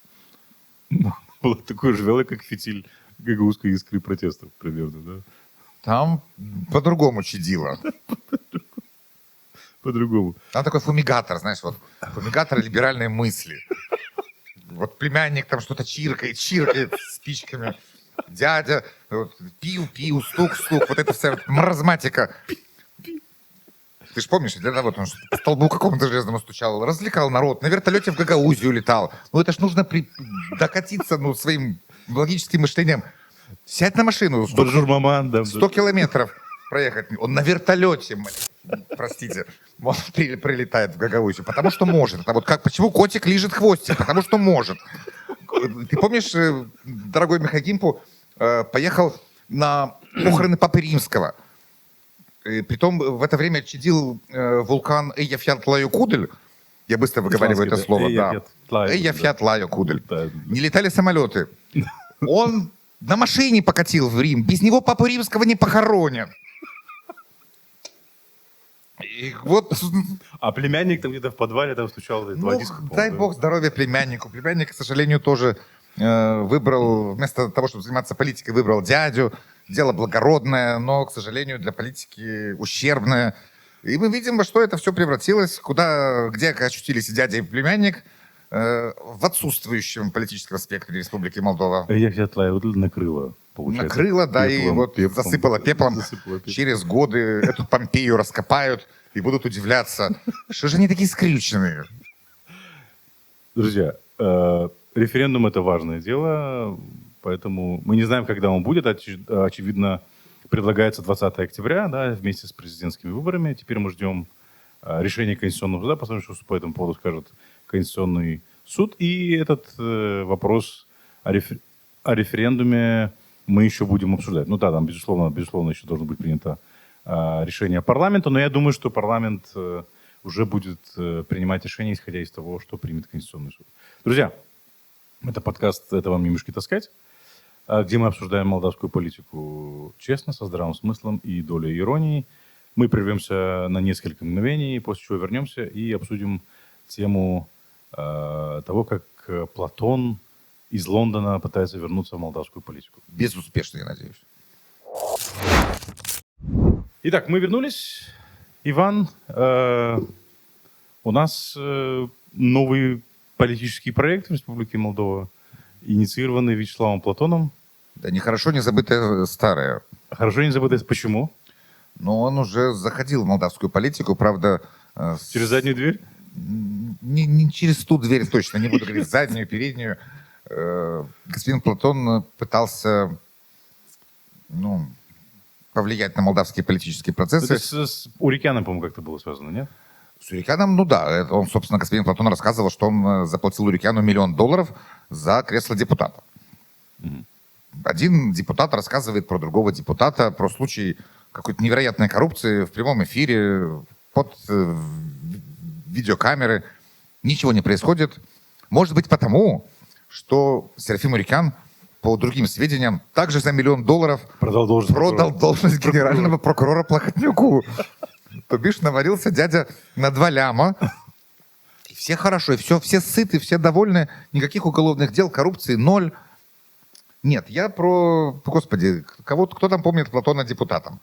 Было такое же вялое, как фитиль гагаузской искры протестов, примерно, да? Там по-другому чадило. По-другому. Там такой фумигатор, знаешь, вот фумигатор либеральной мысли. Вот племянник там что-то чиркает спичками. Дядя, вот, пил, стук, вот эта вся маразматика. Ты ж помнишь, для того, он по столбу какому-то железному стучал, развлекал народ, на вертолете в Гагаузию летал. Ну это ж нужно докатиться своим логическим мышлением. Сядь на машину, 100 Бонжур, маман, да. 100 километров проехать. Он на вертолете, простите, он прилетает в Гагаузию, потому что может. Это вот как, почему котик лижет хвостик? Потому что может. Ты помнишь, дорогой Михагимпу поехал на похороны Папы Римского. Притом в это время чадил вулкан Эйяфьянтлайокудель. Я быстро выговариваю это слово. Эйяфьянтлайокудель. Не летали самолеты. Он на машине покатил в Рим. Без него Папу Римского не похоронят. И вот... А племянник там где-то в подвале там стучал. Ну, дай бог здоровья племяннику. Племянник, к сожалению, тоже выбрал, вместо того, чтобы заниматься политикой, выбрал дядю. Дело благородное, но, к сожалению, для политики ущербное. И мы видим, во что это все превратилось, где очутились и дядя, и племянник, в отсутствующем политическом спектре Республики Молдова. Эйяфьянтлайокудель накрыло, получается. Накрыло, да, и Пеплом, вот пеплом. засыпало пеплом. Через годы эту Помпею раскопают и будут удивляться, что же они такие скрюченные. Друзья, референдум — это важное дело, поэтому мы не знаем, когда он будет. Очевидно, предлагается 20 октября, да, вместе с президентскими выборами. Теперь мы ждем решения Конституционного суда, посмотрим, что по этому поводу скажет Конституционный суд. И этот вопрос о референдуме мы еще будем обсуждать. Ну да, там, безусловно, еще должно быть принято решение парламента, но я думаю, что парламент уже будет принимать решение, исходя из того, что примет Конституционный суд. Друзья, это подкаст «Это вам не мешки таскать», где мы обсуждаем молдавскую политику честно, со здравым смыслом и долей иронии. Мы прервемся на несколько мгновений, после чего вернемся и обсудим тему того, как Платон из Лондона пытается вернуться в молдавскую политику. Безуспешно, я надеюсь. Итак, мы вернулись. Иван, у нас новый политический проект в Республике Молдова, инициированный Вячеславом Платоном. Да, нехорошо не забытое старое. Хорошо не забытое. Почему? Но он уже заходил в молдавскую политику, правда... Через заднюю дверь? Не через ту дверь точно, не буду говорить заднюю, переднюю. Господин Платон пытался повлиять на молдавские политические процессы. Это с Урикяном, по-моему, как-то было связано, нет? С Урикяном, ну да. Он, собственно, господин Платон рассказывал, что он заплатил Урикяну $1 миллион за кресло депутата. Угу. Один депутат рассказывает про другого депутата, про случай какой-то невероятной коррупции в прямом эфире, под видеокамеры. Ничего не происходит. Может быть, потому, что Серафим Урикян, по другим сведениям, также за $1 миллион продал должность генерального прокурора Плахотнюку. То бишь, наварился дядя на 2 ляма. И все хорошо, и все сыты, все довольны. Никаких уголовных дел, коррупции 0. Нет, я про... Господи, кто там помнит Платона депутатом?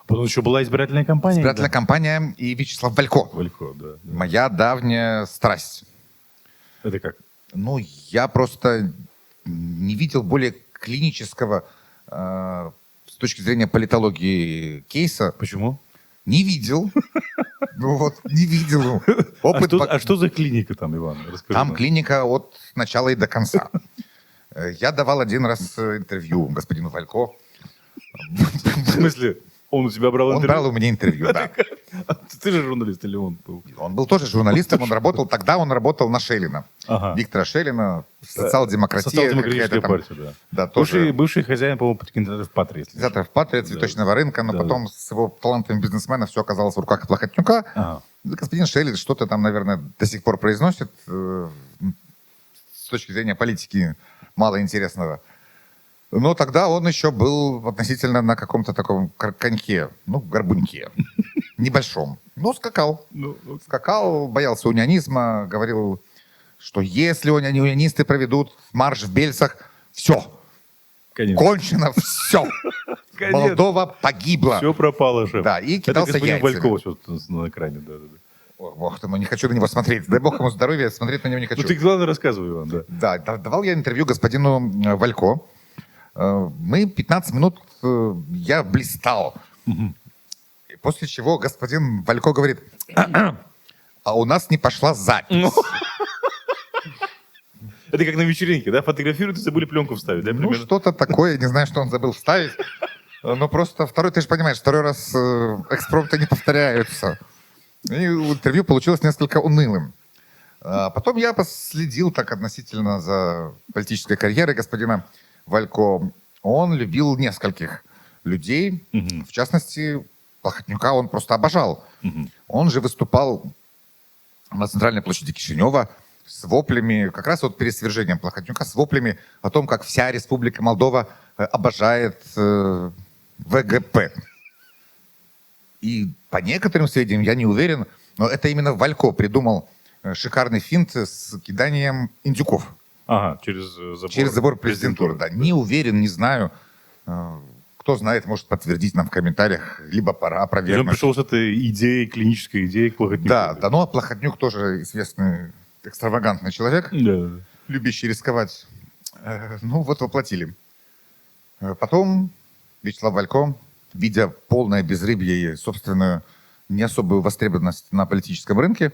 Потом еще была избирательная кампания. Избирательная кампания и Вячеслав Валько. Валько, да. Моя давняя страсть. Это как? Ну, я просто не видел более клинического с точки зрения политологии кейса. Почему? Не видел. Ну вот, не видел. А что за клиника там, Иван? Расскажи Там нам. клиника от начала и до конца. Я давал один раз интервью господину Валько. В смысле? Он у тебя брал Он интервью? брал у меня интервью, да. Ты же журналист или он был? Он был тоже журналистом, тогда он работал на Шелина. Ага. Виктора Шелина, социал-демократия. Социал-демократическая партия, да. Да, тоже. Бывший хозяин, по-моему, кинотеатров «Патрия». если не Театр в Патре, цветочного рынка, но Да. потом с его талантами бизнесмена все оказалось в руках Плахотнюка. Ага. Господин Шелин что-то там, наверное, до сих пор произносит с точки зрения политики мало интересного. Но тогда он еще был относительно на каком-то таком коньке, горбуньке, небольшом. Но скакал. Скакал, боялся унионизма, говорил, что если унионисты проведут марш в Бельцах, все, кончено, все. Молдова погибла. Все пропало, шеф. Да, и кидался Это господин яйцами. Вальков вот на экране. Да. Ох, бог ты мой, не хочу на него смотреть. Дай бог ему здоровья, смотреть на него не хочу. Ну ты главное рассказывай, Иван, да. Да, давал я интервью господину Валько. Мы 15 минут, я блистал. И после чего господин Валько говорит, а у нас не пошла запись. Это как на вечеринке, да? Фотографируют и забыли пленку вставить, да? Ну, примерно? что-то такое, не знаю, что он забыл вставить. Но просто второй, ты же понимаешь, второй раз экспромты не повторяются. И интервью получилось несколько унылым. Потом я последил так относительно за политической карьерой господина Валько. Он любил нескольких людей. В частности, Плохотнюка он просто обожал. Он же выступал на центральной площади Кишинева с воплями, как раз вот перед свержением Плохотнюка, с воплями о том, как вся Республика Молдова обожает ВГП. И по некоторым сведениям, я не уверен, но это именно Валько придумал шикарный финт с киданием индюков. Ага, через забор президентуры. Да. Не уверен, не знаю. Кто знает, может подтвердить нам в комментариях, либо пора Он опровергнуть. пришел с этой идеей, клинической идеей к Плохотнюку. Да, но Плохотнюк тоже известный экстравагантный человек, Да. любящий рисковать. Ну вот воплотили. Потом Вячеслав Валько, видя полное безрыбье и собственную не особую востребованность на политическом рынке,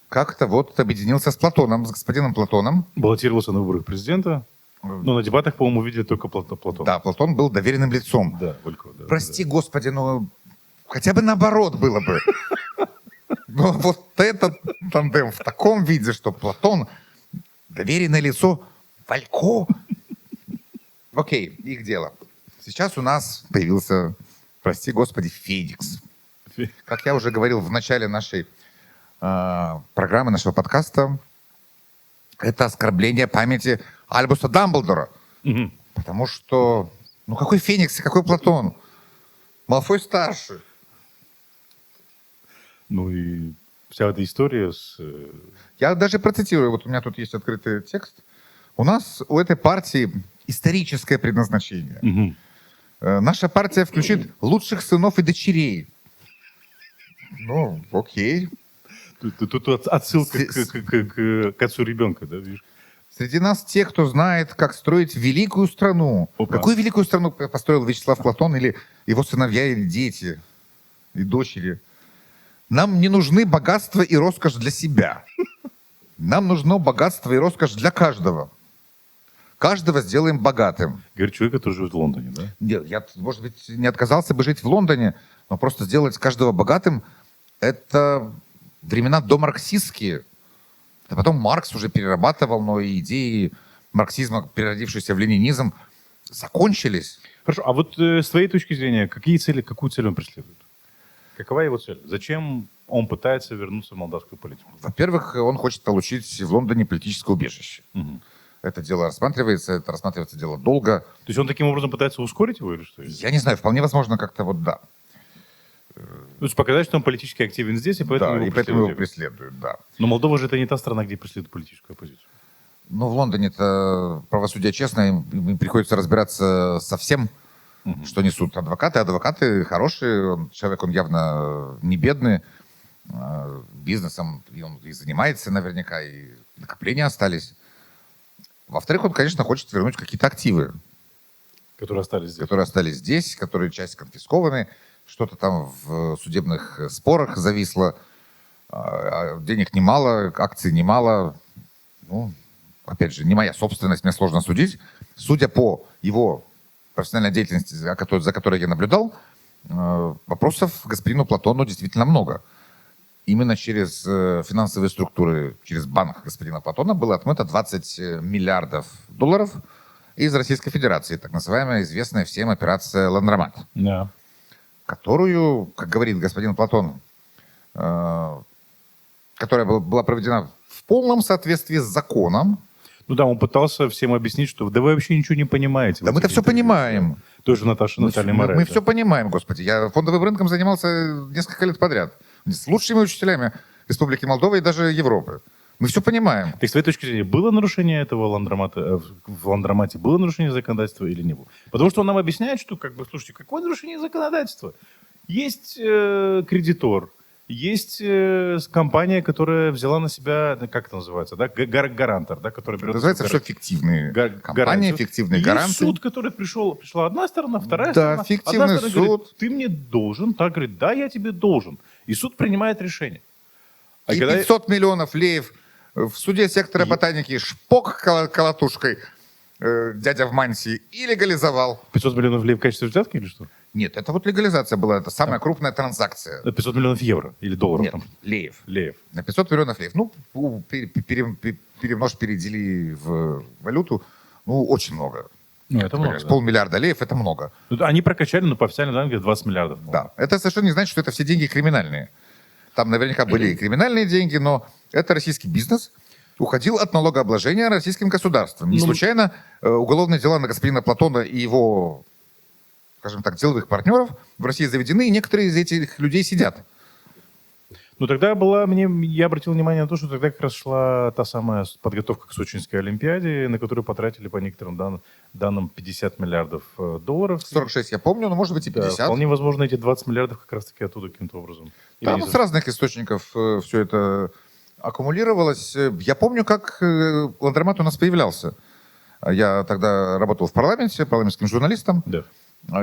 как-то вот объединился с Платоном, с господином Платоном. Баллотировался на выборах президента. Но на дебатах, по-моему, видели только Платон. Да, Платон был доверенным лицом. Да, Валько, да. Прости, Господи, ну хотя бы наоборот было бы. Но вот этот тандем в таком виде, что Платон доверенное лицо Валько. Окей, их дело. Сейчас у нас появился, прости, Господи, Феникс. Как я уже говорил в начале нашей программы, нашего подкаста, это оскорбление памяти Альбуса Дамблдора. Потому что, ну какой Феникс и какой Платон? Малфой старший. Ну и вся эта история с... Я даже процитирую, вот у меня тут есть открытый текст. У нас, у этой партии историческое предназначение. Наша партия включит лучших сынов и дочерей. Ну, окей. Тут отсылка к отцу ребенка, да, видишь? Среди нас те, кто знает, как строить великую страну. Опа. Какую великую страну построил Вячеслав Платон или его сыновья, или дети, и дочери? Нам не нужны богатство и роскошь для себя. Нам нужно богатство и роскошь для каждого. Каждого сделаем богатым. Говорит человек, который живет в Лондоне, да? Нет, я, может быть, не отказался бы жить в Лондоне, но просто сделать каждого богатым — это времена домарксистские. А потом Маркс уже перерабатывал, но и идеи марксизма, переродившиеся в ленинизм, закончились. Хорошо, а вот с твоей точки зрения, какую цель он преследует? Какова его цель? Зачем он пытается вернуться в молдавскую политику? Во-первых, он хочет получить в Лондоне политическое убежище. Это дело рассматривается дело долго. То есть он таким образом пытается ускорить его или что? Я не знаю, вполне возможно, как-то вот да. То есть показать, что он политически активен здесь, и поэтому Да, его и поэтому его преследуют. преследуют, да. Но Молдова же это не та страна, где преследуют политическую оппозицию. Ну, в Лондоне-то правосудие честное, им приходится разбираться со всем, что несут адвокаты. Адвокаты хорошие, человек, он явно не бедный, бизнесом он и занимается наверняка, и накопления остались. Во-вторых, он, конечно, хочет вернуть какие-то активы, Которые остались здесь. которые остались здесь, которые часть конфискованы, что-то там в судебных спорах зависло, денег немало, акций немало. Ну, опять же, не моя собственность, мне сложно судить. Судя по его профессиональной деятельности, за которой я наблюдал, вопросов к господину Платону действительно много. Именно через финансовые структуры, через банк господина Платона было отмыто 20 миллиардов долларов из Российской Федерации, так называемая известная всем операция «Ландромат», Да. которую, как говорит господин Платон, которая была проведена в полном соответствии с законом. Ну да, он пытался всем объяснить, что да вы вообще ничего не понимаете. Да мы-то все понимаем. Тоже Наталья Мораль. Мы все понимаем, господи. Я фондовым рынком занимался несколько лет подряд. С лучшими учителями Республики Молдова и даже Европы. Мы все понимаем. Так с твоей точки зрения, было нарушение этого ландромата, в ландромате было нарушение законодательства или не было? Потому что он нам объясняет, что, как бы, слушайте, какое нарушение законодательства? Есть кредитор, есть компания, которая взяла на себя, как это называется, да, гарантор, да, который берет... Называется все фиктивные компании, фиктивные гаранты. Есть суд, который пришла одна сторона, вторая Да, сторона. фиктивный одна сторона говорит, суд. ты мне должен, та говорит, да, я тебе должен. И суд принимает решение. А И когда- 500 миллионов леев в суде сектора ботаники шпок колотушкой дядя в мантии и легализовал. 500 миллионов лей в качестве взятки или что? Нет, это вот легализация была, это самая крупная транзакция. 500 миллионов евро или долларов? Нет, Там. леев. Леев. На 500 миллионов леев. Ну, перемножь, передели в валюту, ну, очень много. Ну, это много. С полмиллиарда леев — это много. Ну, они прокачали, но по официальным данным, где 20 миллиардов. Да. Это совершенно не значит, что это все деньги криминальные. Там наверняка были и криминальные деньги, но это российский бизнес. Уходил от налогообложения российским государством. Не случайно уголовные дела на господина Платона и его, скажем так, деловых партнеров в России заведены, и некоторые из этих людей сидят. Ну, тогда я обратил внимание на то, что тогда как раз шла та самая подготовка к Сочинской Олимпиаде, на которую потратили по некоторым данным 50 миллиардов долларов. 46 я помню, но может быть и 50. Да, вполне возможно, эти 20 миллиардов как раз-таки оттуда каким-то образом. Там с разных источников все это аккумулировалось. Я помню, как Ландромат у нас появлялся. Я тогда работал в парламенте, парламентским журналистом. Да.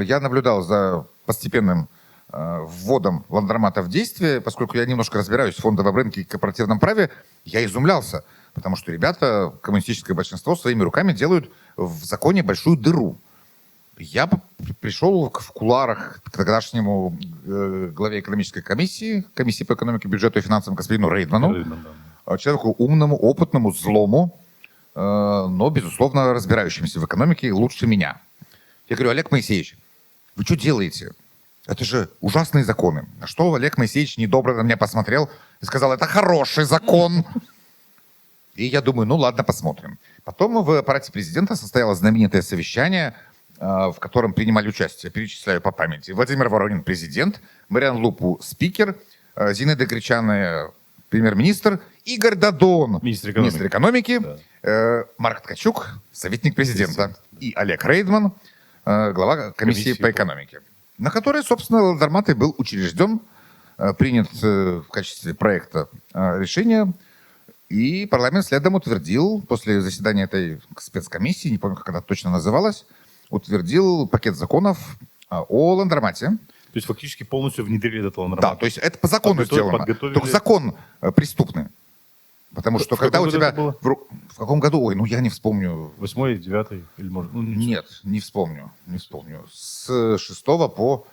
Я наблюдал за постепенным вводом Ландромата в действие, поскольку я немножко разбираюсь в фондовом рынке и корпоративном праве, я изумлялся, потому что ребята, коммунистическое большинство, своими руками делают в законе большую дыру. Я пришел в кулуарах к тогдашнему главе экономической комиссии по экономике, бюджету и финансам господину Рейдману, человеку умному, опытному, злому, но, безусловно, разбирающимся в экономике лучше меня. Я говорю: Олег Моисеевич, вы что делаете? Это же ужасные законы. На что Олег Моисеевич недобро на меня посмотрел и сказал: это хороший закон. И я думаю, ну ладно, посмотрим. Потом в аппарате президента состоялось знаменитое совещание, в котором принимали участие, перечисляю по памяти, Владимир Воронин — президент, Мариан Лупу — спикер, Зинаида Гречаная — премьер-министр, Игорь Дадон — министр экономики, да. Марк Ткачук — советник президента, и Олег Рейдман — глава комиссии по экономике, на которой, собственно, Ландромат и был учрежден, принят в качестве проекта решения, и парламент следом утвердил, после заседания этой спецкомиссии, не помню, как она точно называлась, утвердил пакет законов о Ландромате. То есть фактически полностью внедрили этот Ландромат? Да, то есть это по закону сделано. Только закон преступный. Потому что когда у тебя... В каком году? Ой, ну я не вспомню. 8-й, 9-й? Или может... Нет, не вспомню. С 6 по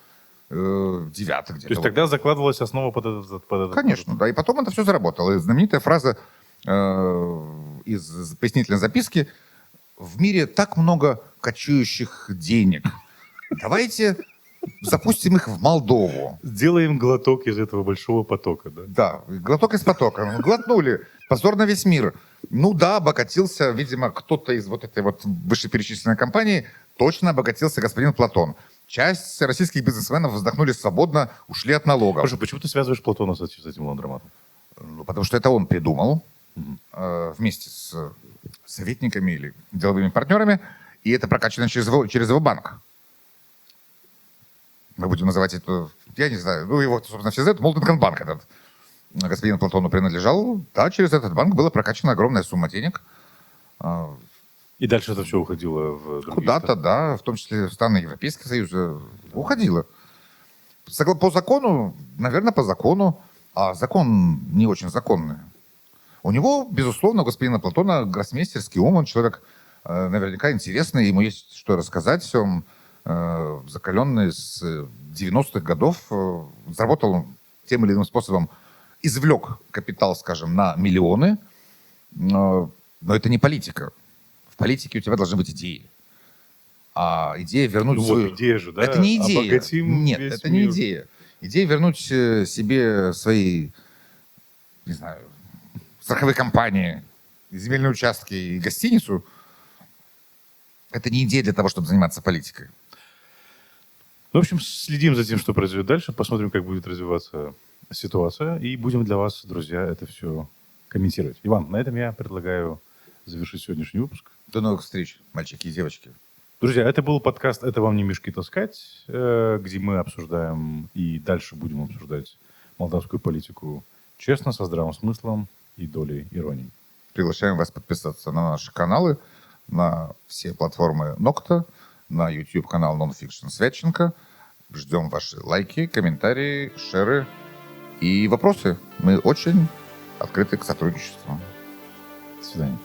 9 где-то. То есть тогда закладывалась основа под этот... Конечно, да. И потом это все заработало. И знаменитая фраза из пояснительной записки: в мире так много кочующих денег. Давайте запустим их в Молдову. Сделаем глоток из этого большого потока, да? Да, глоток из потока. Глотнули. Позор на весь мир. Ну да, обогатился, видимо, кто-то из вот этой вот вышеперечисленной компании, точно обогатился господин Платон. Часть российских бизнесменов вздохнули свободно, ушли от налогов. Слушай, почему ты связываешь Платона с этим Ландроматом? Ну, потому что это он придумал вместе с советниками или деловыми партнерами, и это прокачано через его банк. Мы будем называть это, я не знаю, ну его, собственно, все знают, Молденкомбанк этот господин Платону принадлежал. Да, через этот банк была прокачана огромная сумма денег. И дальше это все уходило в другие куда-то, страны? да, в том числе в страны Европейского Союза, уходило. По закону, наверное, по закону, а закон не очень законный. У него, безусловно, у господина Платона гроссмейстерский ум, он человек наверняка интересный, ему есть что рассказать, он закаленный с 90-х годов, заработал тем или иным способом, извлек капитал, скажем, на миллионы, но это не политика. В политике у тебя должны быть идеи. А идея вернуть свою... Вот идея же, да? Это не идея. Обогатим Нет, весь это мир. не идея. Идея вернуть себе свои, не знаю, страховые компании, земельные участки и гостиницу. Это не идея для того, чтобы заниматься политикой. В общем, следим за тем, что произойдет дальше, посмотрим, как будет развиваться ситуация, и будем для вас, друзья, это все комментировать. Иван, на этом я предлагаю завершить сегодняшний выпуск. До новых встреч, мальчики и девочки. Друзья, это был подкаст «Это вам не мешки таскать», где мы обсуждаем и дальше будем обсуждать молдавскую политику честно, со здравым смыслом и долей иронии. Приглашаем вас подписаться на наши каналы, на все платформы Нокта, на YouTube-канал Nonfiction Святченко. Ждем ваши лайки, комментарии, шеры и вопросы. Мы очень открыты к сотрудничеству. До свидания.